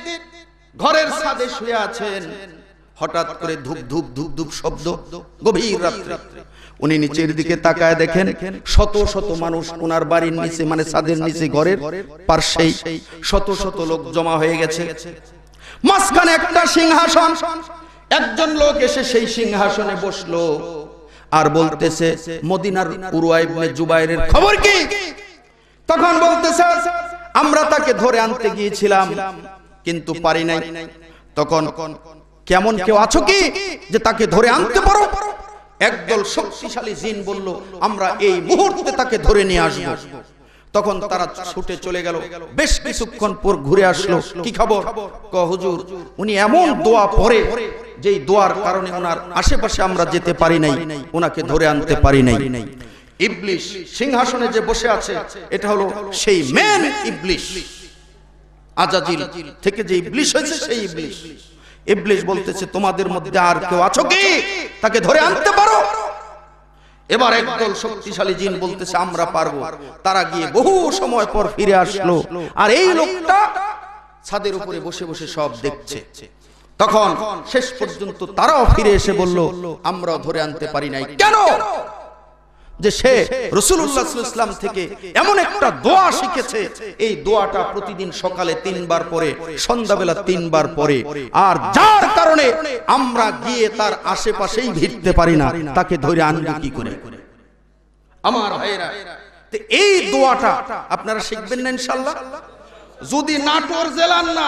S1: ঘরের ছাদে শুয়ে আছেন, হঠাৎ করে ধুপ ধুপ ধুপ ধুপ শব্দ, গভীর রাত্রে। উনি নিচের দিকে তাকায় দেখেন শত শত মানুষ ওনার বাড়ির নিচে, মানে ছাদের নিচে ঘরের পাশেই শত শত লোক জমা হয়ে গেছে। মাঝখানে একটা সিংহাসন, একজন লোক এসে সেই সিংহাসনে বসলো আর বলতেছে, মদিনার উরওয়া ইবনে জুবাইরের খবর কি? তখন বলতেছে, আমরা তাকে ধরে আনতে গিয়েছিলাম কিন্তু পারি নাই। তখন, কেমন কেউ আছো কি যে তাকে ধরে আনতে পারো? একদল শক্তিশালী জিন বলল, আমরা এই মুহূর্তে তাকে ধরে নিয়ে আসবো। তখন তারা ছুটে চলে গেল। বেশ কিছুক্ষণ পর ঘুরে আসলো, কি খবর? হুজুর, উনি এমন দোয়া পড়ে যেই দোয়ার কারণে ওনার আশেপাশে আমরা যেতে পারি নাই, ওনাকে ধরে আনতে পারি নাই। ইবলিস সিংহাসনে যে বসে আছে, এটা হলো সেই মেন ইবলিস, আজাজিল থেকে যে ইবলিস হয়েছে সেই ইবলিস। ইবলিস বলতেছে, তোমাদের মধ্যে আর কেউ আছো কি তাকে ধরে আনতে পারো? এবার একদল শক্তিশালী জিন বলতেছে, আমরা পারবো। তারা গিয়ে বহু সময় পর ফিরে আসলো, আর এই লোকটা ছাদের উপরে বসে বসে সব দেখছে। তখন শেষ পর্যন্ত তারাও ফিরে এসে বলল, আমরাও ধরে আনতে পারি নাই। কেন? যে সে রাসূলুল্লাহ সাল্লাল্লাহু আলাইহি ওয়াসাল্লাম থেকে এমন একটা দোয়া শিখেছে, এই দোয়াটা প্রতিদিন সকালে 3 বার পড়ে, সন্ধ্যাবেলা 3 বার পড়ে, আর যার কারণে আমরা গিয়ে তার আশেপাশেই ভিড়তে পারি না, তাকে ধরে আনবো কি করে? আমার ভাইরা, তো এই দোয়াটা আপনারা শিখবেন না ইনশাআল্লাহ। যদি নাটোর জেলার না,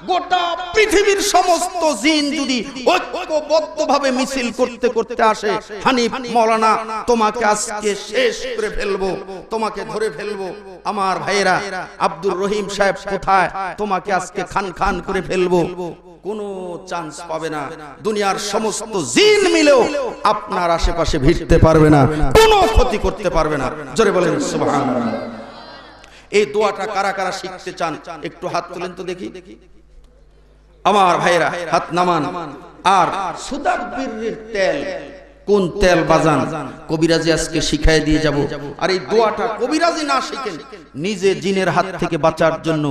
S1: গোটা পৃথিবীর সমস্ত জিন যদি ঐক্যবদ্ধভাবে মিছিল করতে করতে আসে, হানিফ মাওলানা তোমাকে আজকে শেষ করে ফেলবো, তোমাকে ধরে ফেলবো, আমার ভাইরা আব্দুর রহিম সাহেব কোথায়, তোমাকে আজকে খান খান করে ফেলবো, কোনো চান্স পাবে না। দুনিয়ার সমস্ত জিন মিলেও আপনার আশেপাশে ভিড়তে পারবে না, কোনো ক্ষতি করতে পারবে না। জোরে বলেন সুবহানাল্লাহ। এই দোয়াটা কারা কারা শিখতে চান একটু হাত তুলেন তো দেখি। আমার ভাইরা হাত নামান। আর সুদাব্বিরের তেল, কোন তেল বাজান, কবিরাজি আজকে শিখাই দিয়ে যাব। আর এই দোয়াটা কবিরাজি না শিখেন, নিজে জিনের হাত থেকে বাঁচার জন্য